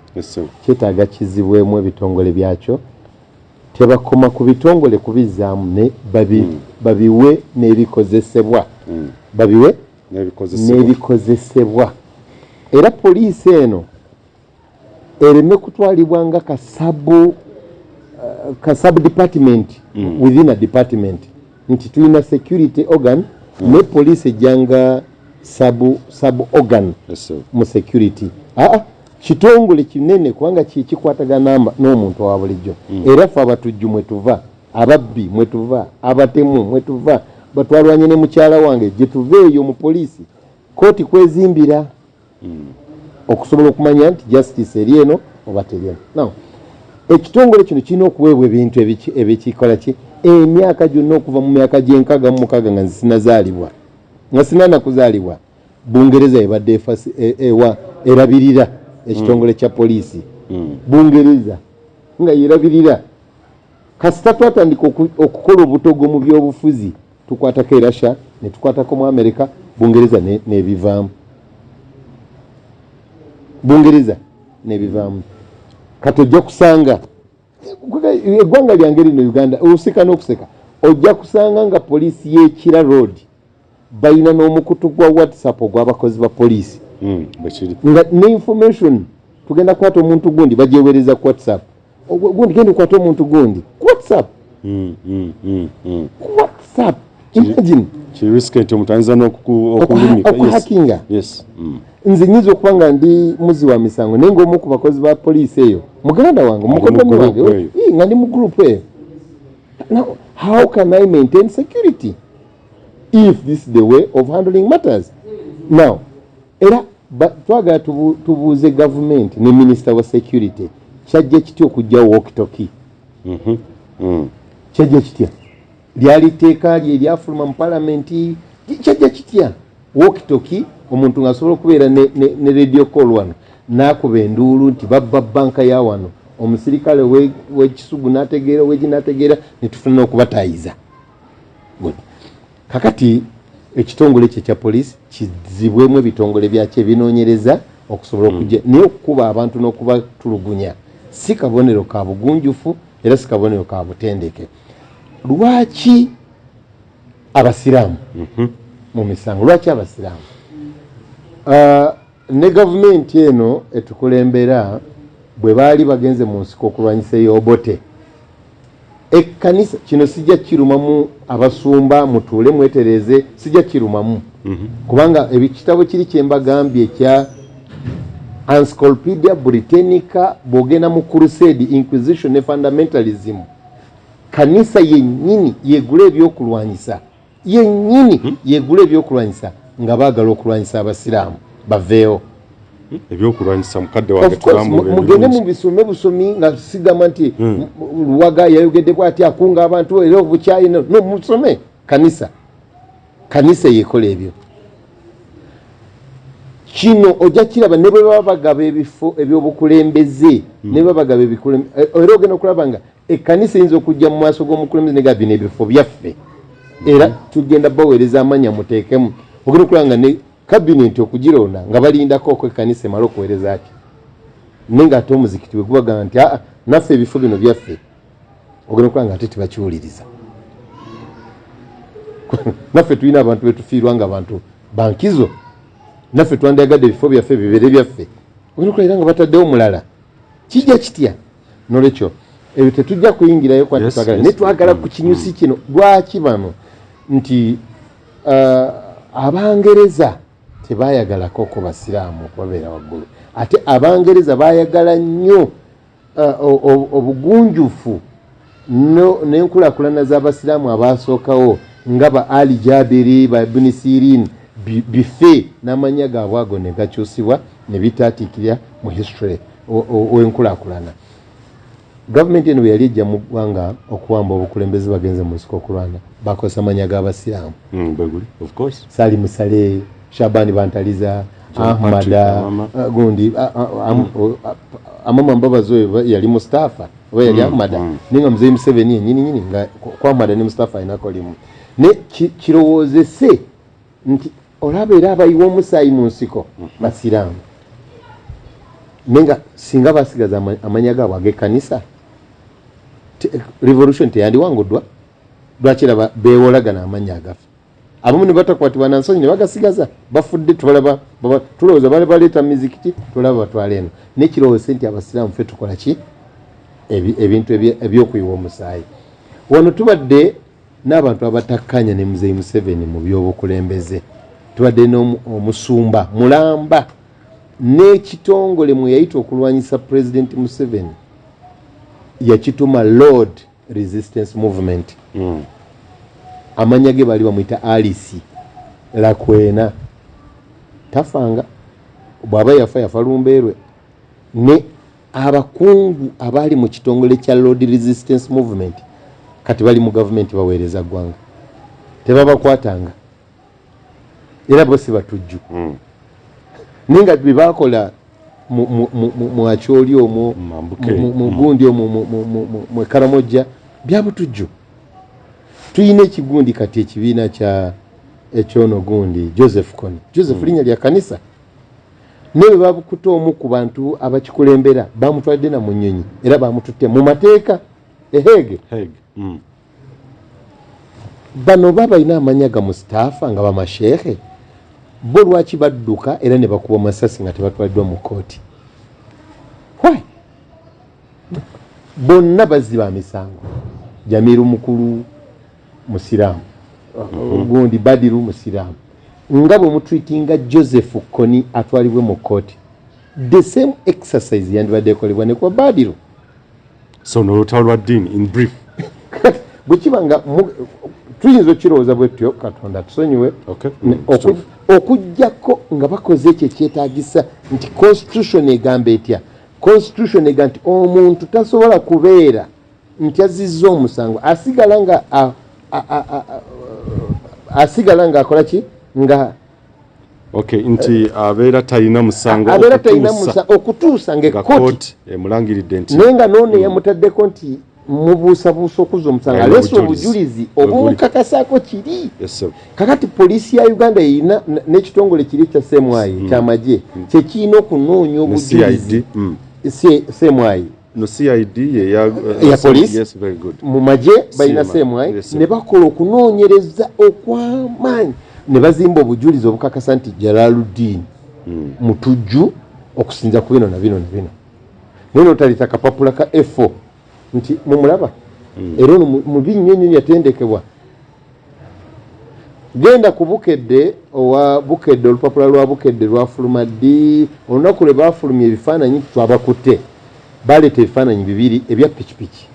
kyetaaga kizibwemu ebitongole byakyo tebakoma ku bitongole kubizzaamu ne babiwe n'ebikozesebwa babiwe n'ebikozesebwa era poliisi eno ereme kutwalibwa nga ka sub department within a department nti tulina security organ ne poliisi ejjanga sub organ mu security kitongole kinene kubanga kikwatagana n'omuntu owa bulijjo era ffe abatujju mwetuva ababbi mwetuva abatemu mwetuva batwalwanye ne mukyala wange gye tuva eyo mu poliisi kooti kwezimbira okusobola okumanya nti justice eri eno oba teri eno now ekitongole kino kirina okuweebwa ebintu ebikikola ki emyaka gyonna okuva mu myaka gye6 mu 6 nga sinazaalibwa nga sinanakuzaalibwa Bungereza ebadde erabirira ekitongole kya poliisi Bungereza nga yerabirira kasita twatandika okukola obutogo mu byobufuzi tukwatako Russia ne tukwatako mu America Bungereza nebivaamu Bungereza nebivaamu kati ojja kusanga eggwanga lyange lino Uganda oseka n'okuseka ojja kusanga nga poliisi y'Ekira Road balina n'omukutu gwa WhatsApp ogw'abakozi ba poliisi nga ne information tugenda kukwata omuntu gundi bagyewereza ku WhatsApp gundi genda kukwata omuntu gundi ku WhatsApp ku WhatsApp imagine kiriske nti omuntu ayinza n'okulumika okuhakinga nze nyinza okuba nga ndi muzi wa misango naye ng'omu ku bakozi ba poliisi eyo muganda wange omukoddomi wange nga ndi mu group eyo now how can I maintain security if this is the way of handling matters now era twagala tubuuze gavumenti ne minisita wa security kyajja kitya okujjawo walkie-talkie. Kyajja kitya lyali tteeka lye eryafuluma mu palamenti kyajja kitya walkie-talkie omuntu ng'asobola okubeera ne radio call wano n'akuba enduulu nti babba banka ya wano omusirikale w'ekisugu n'ategeera w'eginategeera ne tufuna okubatayiza. Kakati ekitongole kye kya poliisi kizibwemu ebitongole byakyo ebinoonyereza okusobola okujja naye okukuba abantu n'okubatulugunya si kabonero ka bugunjufu era si kabonero ka butendeke. Lwaki abasiraamu mu misango? Lwaki abasiraamu? Ne gavumenti eno etukulembera bwe baali bagenze mu nsiko okulwanyisa Obote, ekkanisa kino sijja kirumamu abasumba mutuule mwetereze, sijja kirumamu kubanga ekitabo kiri kyembagambye ekya Encyclopedia Britannica bw'ogenda mu crusade, inquisition ne fundamentalism, kanisa yennyini yegula ebyokulwanyisa yegula ebyokulwanyisa nga baagala okulwanyisa abasiraamu baveewo ebyokulwanyisa mukadde wange mugende mu bisume busomi nga sigamba nti Luwaga yayogedde bw'ati akunga abantu era obukyayi no musome kanisa yekola ebyo. Kino ojja kiraba ne bwe baba bagaba ebifo ebyobukulembeze ne baba bagaba ebikulembeze era ogenda okulaba nga ekkanisa eyinza okujja mu maaso g'omukulembeze ne gabina ebifo byaffe era tugenda baweereza amanya muteekemu. Ogenda okulaba nga ne kabineti okugironda nga balindako ekkanisa emala okuweereza ki naye nga ate omuzikiti bwe gubaga nti naffe ebifo bino byaffe, ogenda okulaba nga ate tebakiwuliriza. Naffe tulina abantu betufiirwa nga abantu bankizo, naffe twandiyagadde ebifo byaffe bibeere byaffe, ogenda okulaba nga bataddewo mulala. Kijja kitya? Nolwekyo ebyo tetujja kuyingirayo kwati twagala naye twagala ku kinyusi kino. Lwaki bano nti Abangereza tebayagalako ku basiraamu okubabeera waggulu, ate Abangereza bayagala nnyo obugunjufu n'enkulaakulana z'abasiraamu abaasookawo nga ba Ali Jabiri, ba Ibn Sirin, bife n'amanya gaabwe ago ne gakyusibwa ne bitaatiikirira mu history w'enkulaakulana. Gavumenti eno bwe yali ejja mu ggwanga okuwamba obukulembeze bagenze mu nsiko okulwana bakozesa amanya g'abasiraamu. Of course. Salim Saleh, Shabani Bantaliza, Ahmada gundi amama Mbabazi oyo yali Mustafa oba yali Ahmada ninga Mzee Museveni nyini nga kwa Ahmada ne Mustafa ainako limu ne kirowoozese nti olaba era abayiwa omusaayi mu nsiko basiraamu nenga singa basigaza amanya gaabwe ag'ekkanisa revolution teyandiwanguddwa. Lwakira beewolagana amanya agaffe abamu ne batakwatibwa na nsonyi ne bagasigaza bafudde tulowooza bali baleeta mizikiti tulaba batwala eno nekirowooze nti abasiraamu ffe tukola ki ebintu ebyokuyiwa omusaayi. Wano tubadde n'abantu abatakkanya ne Mzee Museveni mu by'obukulembeze, tubadde n'omusumba mulamba n'ekitongole mwe yayita okulwanyisa President Museveni yakituma Lord Resistance Movement. Amanya ge bali bamuyita Alice Lakwena tafanga bw'aba yafa lumbeerwe ne abakungu abali mu kitongole kya Lord Resistance Movement kati bali mu gavumenti baweereza ggwanga tebabakwatanga era bo si batujju ninga bibakola mu Acholi omwo mu gundi omwo mu Karamojja byabutujju. Tuyina ekigundi kati ekibiina kya ekyono gundi Joseph Kony. Joseph linnya lya kanisa naye babukuta omu ku bantu abakikulembera bamutwadde na mu nnyonyi era bamututte mu mateeka ehege. Bano baba ina amanya ga Mustafa nga bamashehe bo lwaki badduka era ne bakuba masasi nga tebatwaliddwa mu kooti? Why? Bonna bazziba misango. Jamiru mukulu musiraamu gundi Badiru musiraamu nga bwe mutreatinga Joseph Kony atwalibwe mu kooti the same exercise yandibadde ekolebwa ne kwa Badiru. So n'olutalo lwa ddiini in brief bwe kibanga tuyinza okirowooza bwetyo Katonda tusonyiwe okujjako nga bakoze ekyo ekyetaagisa nti constitution egamba etya constitution ega nti omuntu tasobola kubeera nti azizza omusango asigala nga akola ki nga nti abeera talina musango okutuusa ng'ekkooti emulangiridde nti naye nga noone yamutaddeko nti mubuusabuusa okuzza omusango aleese obujulizi obumukakasaako kiri kakati poliisi ya Uganda erina n'ekitongole kiri kya CMI kyamagye kyekirina okunoonya obujulizi CMI no CID ya police mu magye balina CMI ne bakola okunoonyereza okw'amaanyi ne bazimba obujulizi obukakasa nti Jalaluddin mutujju okusinza ku bino na bino na bino nono talita kapapula ka F4 nti mumulaba era mu binnyonnyo yatendekebwa genda ku Bukedde owa Bukedde olupapula lwa Bukedde lwafuluma ddi olunaku lwe baafulumya ebifaananyi twabakutte baleeta ebifaananyi bibiri ebya pikipiki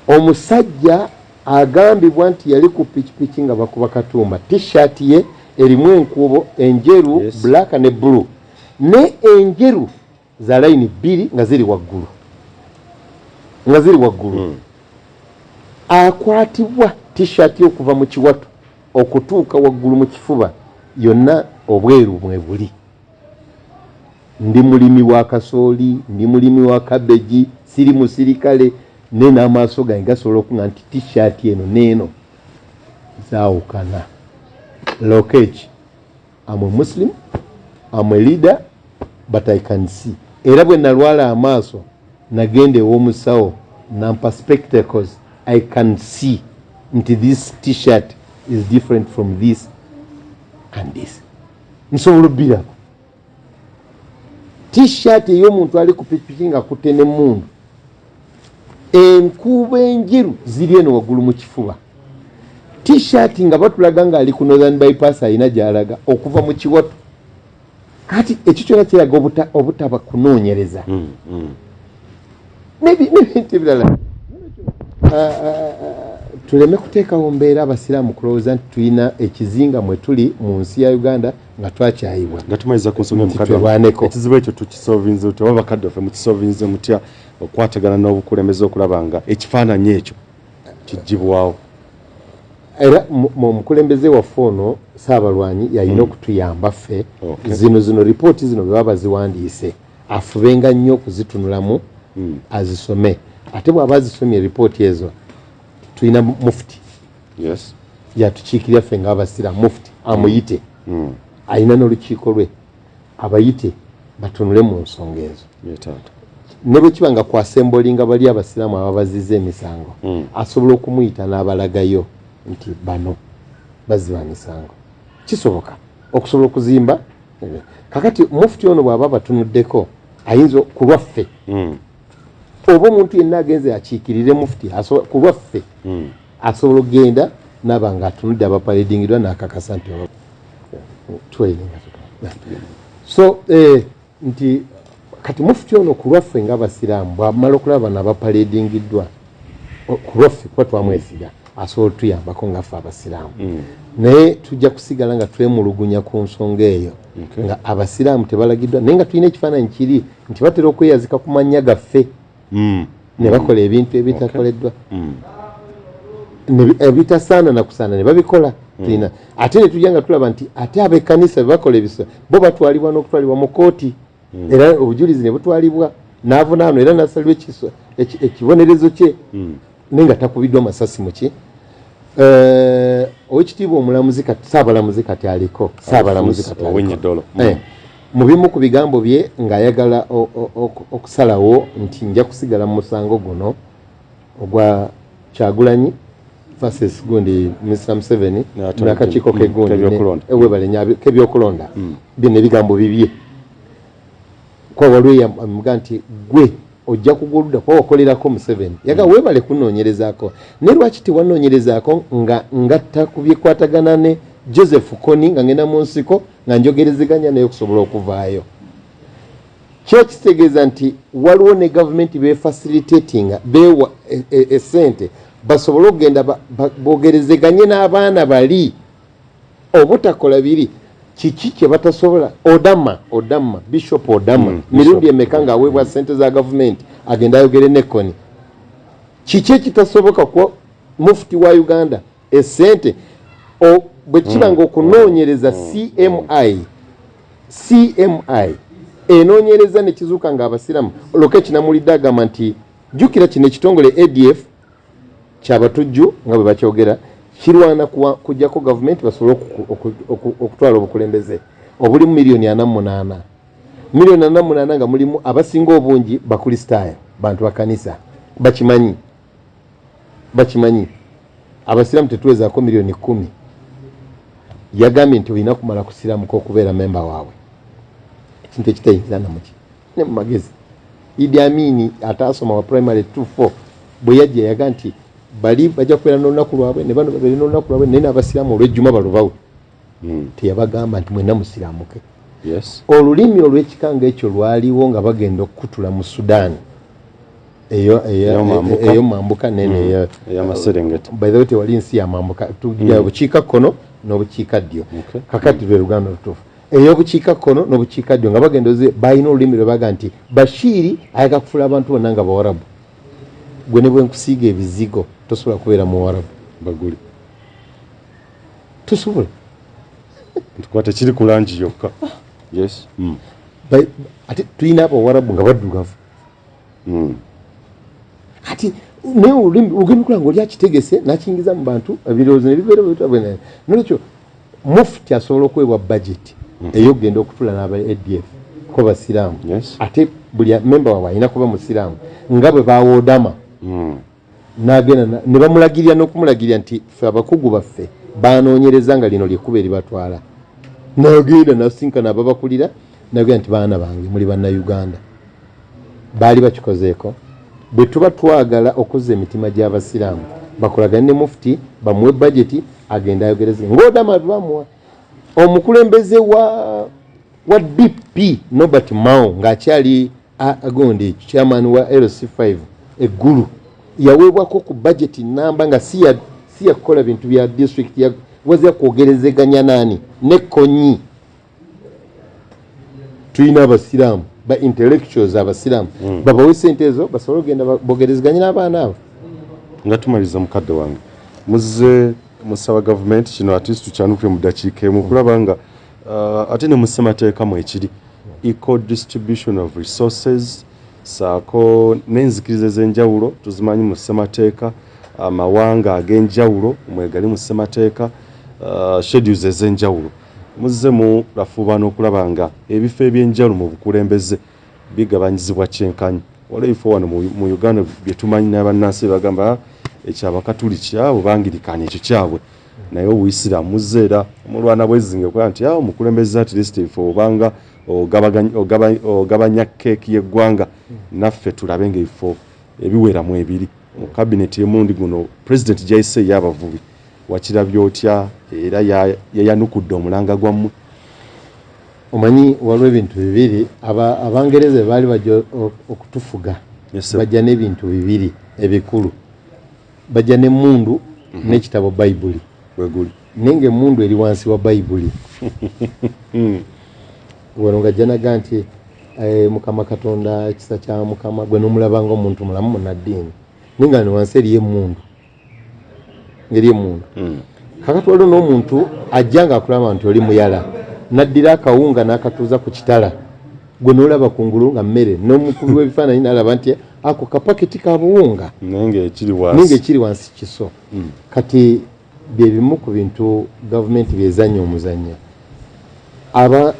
omusajja agambibwa nti yali ku pikipiki nga bakuba katumba t-shirt ye erimu enkuubo enjeru black ne blue ne enjeru za line 2 nga ziri waggulu akwatibwa t-shirt okuva mu kiwato okutuuka waggulu mu kifuba yonna obweru bwe buli ndi mulimi wa kasooli ndi mulimi wa kabeji siri musirikale ne n'amaaso gange gasobola okuŋŋa nti t-shirt eno neeno zaawukana lokage I'm a Muslim I'm a leader but I can see era bwe nalwala amaaso nagende ew'omusawo nampa spectacles I can see nti this t-shirt is different from this and this nsobola obbirako t-shirt ey'omuntu ali ku pikipiki nga akutte n'emmundu enkuubo enjeru ziri eno waggulu mu kifuba t-shirt nga batulaga nga ali ku Northern Bypass alina gy'alaga okuva mu kiwato kati ekyo kyonna kiraga obutaba kunoonyereza n'ebintu ebirala tuleme kuteekawo mbeera abasiraamu kulowooza nti tulina ekizinga mwe tuli mu nsi ya Uganda nga twakyayibwa nga tumaliza ku nsonga mukadde ekizibu ekyo tukisolvinze oba bakadde waffe mukisolvinze mutya okwatagana n'obukulembeze okulaba nga ekifaananyi ekyo kijjibwawo era mukulembeze waffe ono Saabalwanyi yalina okutuyamba ffe zino ripooti zino bwe baba ziwandiise afubenga nnyo okuzitunulamu azisome ate bw'aba azisomye ripooti ezo tulina mufti yatukiikirira ffe ng'abasiraamu mufti amuyite alina n'olukiiko lwe abayite batunule mu nsonga ezo ne bwe kiba nga kwasembolinga bali abasiraamu ababaziza emisango asobola okumuyita n'abalagayo nti bano baziba misango kisoboka okusobola okuzimba kakati mufti ono bw'aba batunuddeko ayinza ku lwaffe oba omuntu yenna agenze akiikirire mufti ku lwaffe asobola okugenda naba nga atunudde abapaledingirwa n'akakasa nti so nti kati mufti ono ku lwaffe ng'abasiraamu bw'amala okulaba n'abapaledingiddwa ku lwaffe kuba twamwesiga asobola otuyambako ngaffe abasiraamu naye tujja kusigala nga twemulugunya ku nsonga eyo nga abasiraamu tebalagiddwa naye nga tulina ekifaananyi kiri nti batera okweyazika ku mannya gaffe ne bakola ebintu ebitakoleddwa ebitasaana na kusaana ne babikola tulina ate ne tujja nga tulaba nti ate ab'ekkanisa bebakola ebiso bo batwalibwa n'okutwalibwa mu kooti era obujulizi ne butwalibwa n'avunaano era n'asalibwa ekibonerezo kye naye nga takubiddwa masasi muki owekitiibwa omulamuzi kati saabalamuzi kati aliko saabalamuzi kati aliko mu bimu ku bigambo bye ng'ayagala okusalawo nti nja kusigala mu musango guno ogwa Kyagulanyi versus gundi Mr. Museveni n'akakiiko ke gundi ewebale k'ebyokulonda bino ebigambo bibye kwa walwe amuga nti gwe ojja kuguludda kwa wakolerako Museveni yaga webale kunoonyerezaako ne lwaki tewanoonyerezaako nga ngatta ku byekwatagana ne Joseph Kony nga ngenda mu nsiko nga njogerezeganya naye okusobola okuvaayo kyo kitegeeza nti waliwo ne gavumenti befacilitatinga bewa esente basobole okugenda bogerezeganye n'abaana bali obutakola biri kiki kye batasobola. Odama Bishop Odama mirundi emeka ng'aweebwa ssente za gavumenti agenda ayogere n'ekkoni. Kiki ekitasoboka ku mufti wa Uganda essente bwe kiba ng'okunoonyereza CMI enoonyereza ne kizuuka ng'abasiramu olwoke kinamulidde agamba nti jjukira kino ekitongole ADF kyabatujju nga bwe bakyogera kirwana kujjako gavumenti basobole okutwala obukulembeze obulimu miliyoni 48 miliyoni 48 nga mulimu abasinga obungi bakristaayo bantu bakanisa bakimanyi abasiramu tetuwezaako miliyoni 10. Yagambye nti olina kumala kusiramuka okubeera memba waabwe ekintu ekitayinza namuki ne mu magezi. Idi Amini ataasoma wa primary 2-4 bwe yajja yaga nti bali bajja kubeera n'olunaku lwabwe ne bano babeere n'olunaku lwabwe naye n'abasiraamu olw'ejjuma balubawe. Teyabagamba nti mwenna musiraamuke. Olulimi olw'ekikanga ekyo lwaliwo nga bagenda okukutula mu Sudan eyo mambuka nene ey'amaserengeta. By the way tewali nsi ya mambuka tujja bukiikakkono n'obukiikaddyo. Kakati lwe Luganda lutuufu. Ey'obukiikakkono n'obukiikaddyo nga bagenda balina olulimi lwe baga nti Bashiri ayagala kufuula abantu bonna nga Bawarabu. Gwe ne bwe nkusiiga ebizigo tosobola kubeera mu Warabu baguli tosobola ntukwate kiri ku langi yokka. Ate tulina Abawarabu nga baddugavu. Ati naye olugendo kula ng'oli akitegese n'akiyingiza mu bantu ebirowoozo ne bibeera bwetwabwe. Nolwekyo mufti asobola okuweebwa budget ey'okugenda okutula n'aba ADF ko basiraamu. Ate buli memba waabwe alina kuba musiraamu nga bwe bawoodama n'agenda ne bamulagirira n'okumulagirira nti ffe abakugu baffe baanoonyereza nga lino lyekkuba eribatwala. N'agenda n'asinkana ababakulira n'agenda nti baana bange muli bannayuganda. Baali bakikozeeko. Bwe tuba twagala okuzza emitima gy'abasiraamu bakolagane ne mufti bamuwe budget agenda ayogereze ng'Odama bamuwa. Omukulembeze wa DP Norbert Mao ng'akyali agondi chairman wa LC5 eggulu yaweebwako ku budget namba nga si ya kukola bintu bya district wazira kwogerezeganya nani n'ekkonyi. Tulina abasiraamu ba intellectuals abasiraamu babawe ssente ezo basobole okugenda bogerezeganye n'abaana abo. Nga tumaliza mukadde wange muzze musaba gavumenti kino ati tukyanukire mu ddakiika emu kulaba nga ate ne mu ssemateeka mu ekiri equal distribution of resources saako n'enzikiriza ez'enjawulo tuzimanyi mu ssemateeka amawanga ag'enjawulo mwegali mu ssemateeka schedules ez'enjawulo. Muzze mu lafuubana okulaba nga ebifo eby'enjawulo mu bukulembeze bigabanyizibwa kyenkanyi. Olw'ebifo wano mu Uganda bye tumanyi n'abannansi bagamba ekyabakatuliki abo bangirikaani ekyo kyabwe naye Obuisiraamu muzze era omulwana bwezinge okuba nti omukulembeze at least ifo obanga ogabanya keeki y'eggwanga naffe tulabe ng'ebifo ebiweramu ebiri mu kabineti emundi guno President gyayise y'abavubi wakirabye otya era yayanukudde omulanga gwammwe. Omanyi waliwo ebintu bibiri Abangereza baali bajja okutufuga bajja n'ebintu bibiri ebikulu bajja n'emmundu n'ekitabo Bayibuli naye ng'emmundu eri wansi wa Bayibuli. Wano nga jjanaga nti Mukama Katonda ekisa kya Mukama gwe n'omulaba ng'omuntu mulamu munnaddiini naye nga ni wansi eriyo emmundu ngeri emmundu. Kakati waliwo n'omuntu ajja ng'akulaba nti oli muyala naddira akawunga n'akatuuza ku kitala gwe n'olaba kungulu nga mmere n'omukubi w'ebifaananyi n'alaba nti ako kapaketi ka buwunga nange ekiri wansi kiso. Kati bye bimu ku bintu gavumenti byezannya omuzannyo.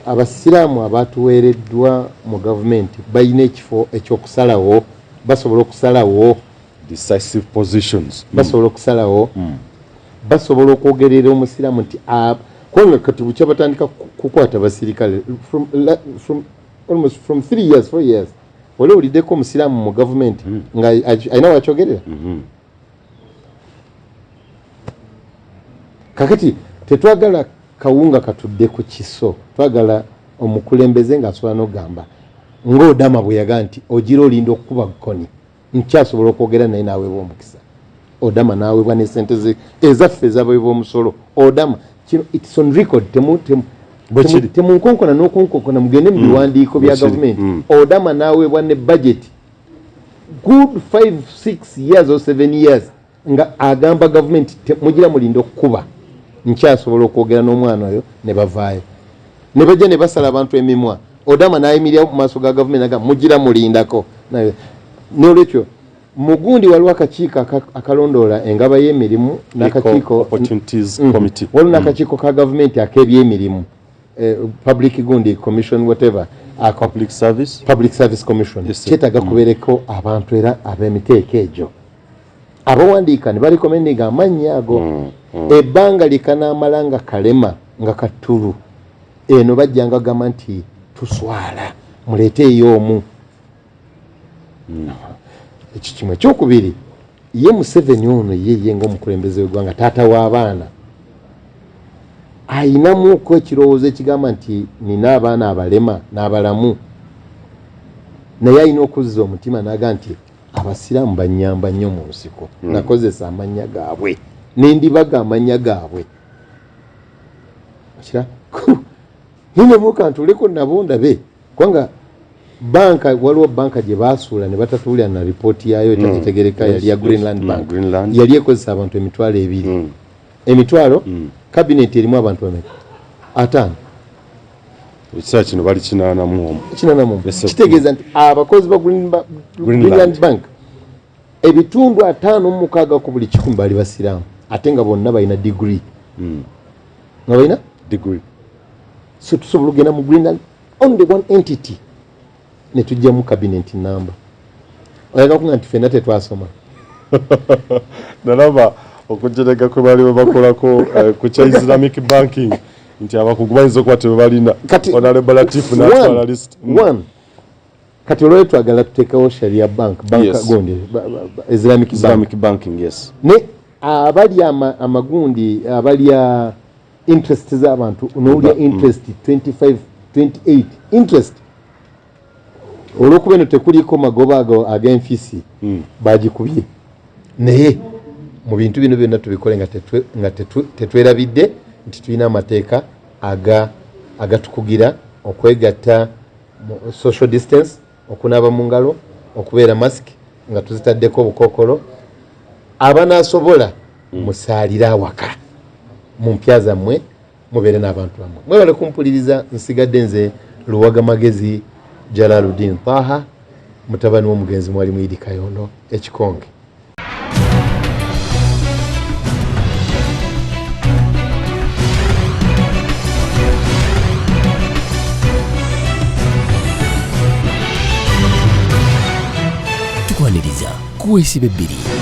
Abasiraamu abatuweereddwa mu gavumenti balina ekifo ekyokusalawo basobola okusalawo decisive positions basobola okusalawo basobola okwogerera omusiraamu nti kubanga kati bukya batandika kukwata basirikale from 3 years 4 years wali oliddeko omusiraamu mu gavumenti nga alina wakyogerera. Kakati tetwagala kawunga katudde ku kiso twagala omukulembeze ng'asobola n'ogamba ng'Odama bwe yaga nti ogira olinda okukuba kkoni nkyasobola okwogera naye naaweebwa omukisa. odama naweebwa ne sente ezaffe ezabaweebwa omusolo odama kino it's on record temunkonkona n'okunkokona mugende mu biwandiiko bya gavumenti odama naweebwa ne budget good 5-6 years or 7 years nga agamba gavumenti mugira mulinda okukuba nkyasobola okwogera n'omwana oyo ne bavaayo ne bajja ne basala abantu emimwa odama nayimirira mu maaso ga gavumenti aga mugira mulindako n'olwekyo mugundi waliwo akakiiko akalondoola engaba y'emirimu n'akakiiko waliwo n'akakiiko ka gavumenti ak'ebyemirimu public gundi commission whatever public service commission kyetaaga kubeereko abantu era ab'emiteeko egyo abawandiika ne balikomendinga amannya ago ebbanga likanaamala nga kalema nga katulu eno bajjanga gamba nti tuswala muleeteeyo omu ekyo kimwe ekyokubiri ye Museveni ono yeye ng'omukulembeze w'eggwanga taata w'abaana ayinamuko ekirowoozo ekigamba nti nina abaana abalema n'abalamu naye alina okuzza omutima n'aga nti abasiraamu bannyamba nnyo mu nsiko nakozesa amannya gaabwe nendibaga amannya gaabwe kira nine muka ntuleko nabo ndabe kwanga banka waliwo banka gye basuula ne batatuulira na ripooti yaayo etegegereka yali ya Greenland Bank yali ekozesa abantu emitwalo ebiri emitwalo cabinet erimu abantu bameka 5 ekiseera kino bali 84 kitegeeza nti abakozi ba Greenland Bank ebitundu 5 ku buli 100 bali basiraamu ate nga bonna balina degree nga balina degree so tusobola okugenda mu Greenland only one entity ne tujja mu cabinet number olaga kunga nti fenna tetwasoma nalaba okujerega kwe bali bakolako ku cha Islamic banking nti abakugu bayinza okuba tebalina honorable Latif nationalist kati olwo twagala tuteekawo sharia bank gondi Islamic banking yes ne abali amagundi abali interest z'abantu n'olya interest 25-28 interest olwokuba eno tekuliko magoba ago ag'enfisi bagikubye naye mu bintu bino byonna tubikole nga tetwerabidde nti tulina amateeka agatukugira okwegatta social distance okunaaba mu ngalo okubeera mask nga tuzitaddeko obukookolo abanaasobola musaalira awaka mu mpya zammwe mubeere n'abantu bammwe mwebale kumpuliriza nsigadde nze Luwaga Magezi Jalaluddin Taha mutabani w'omugenzi Mwalimu Idi Kayondo ekikonge tukwaniriza kuweesiba ebbiri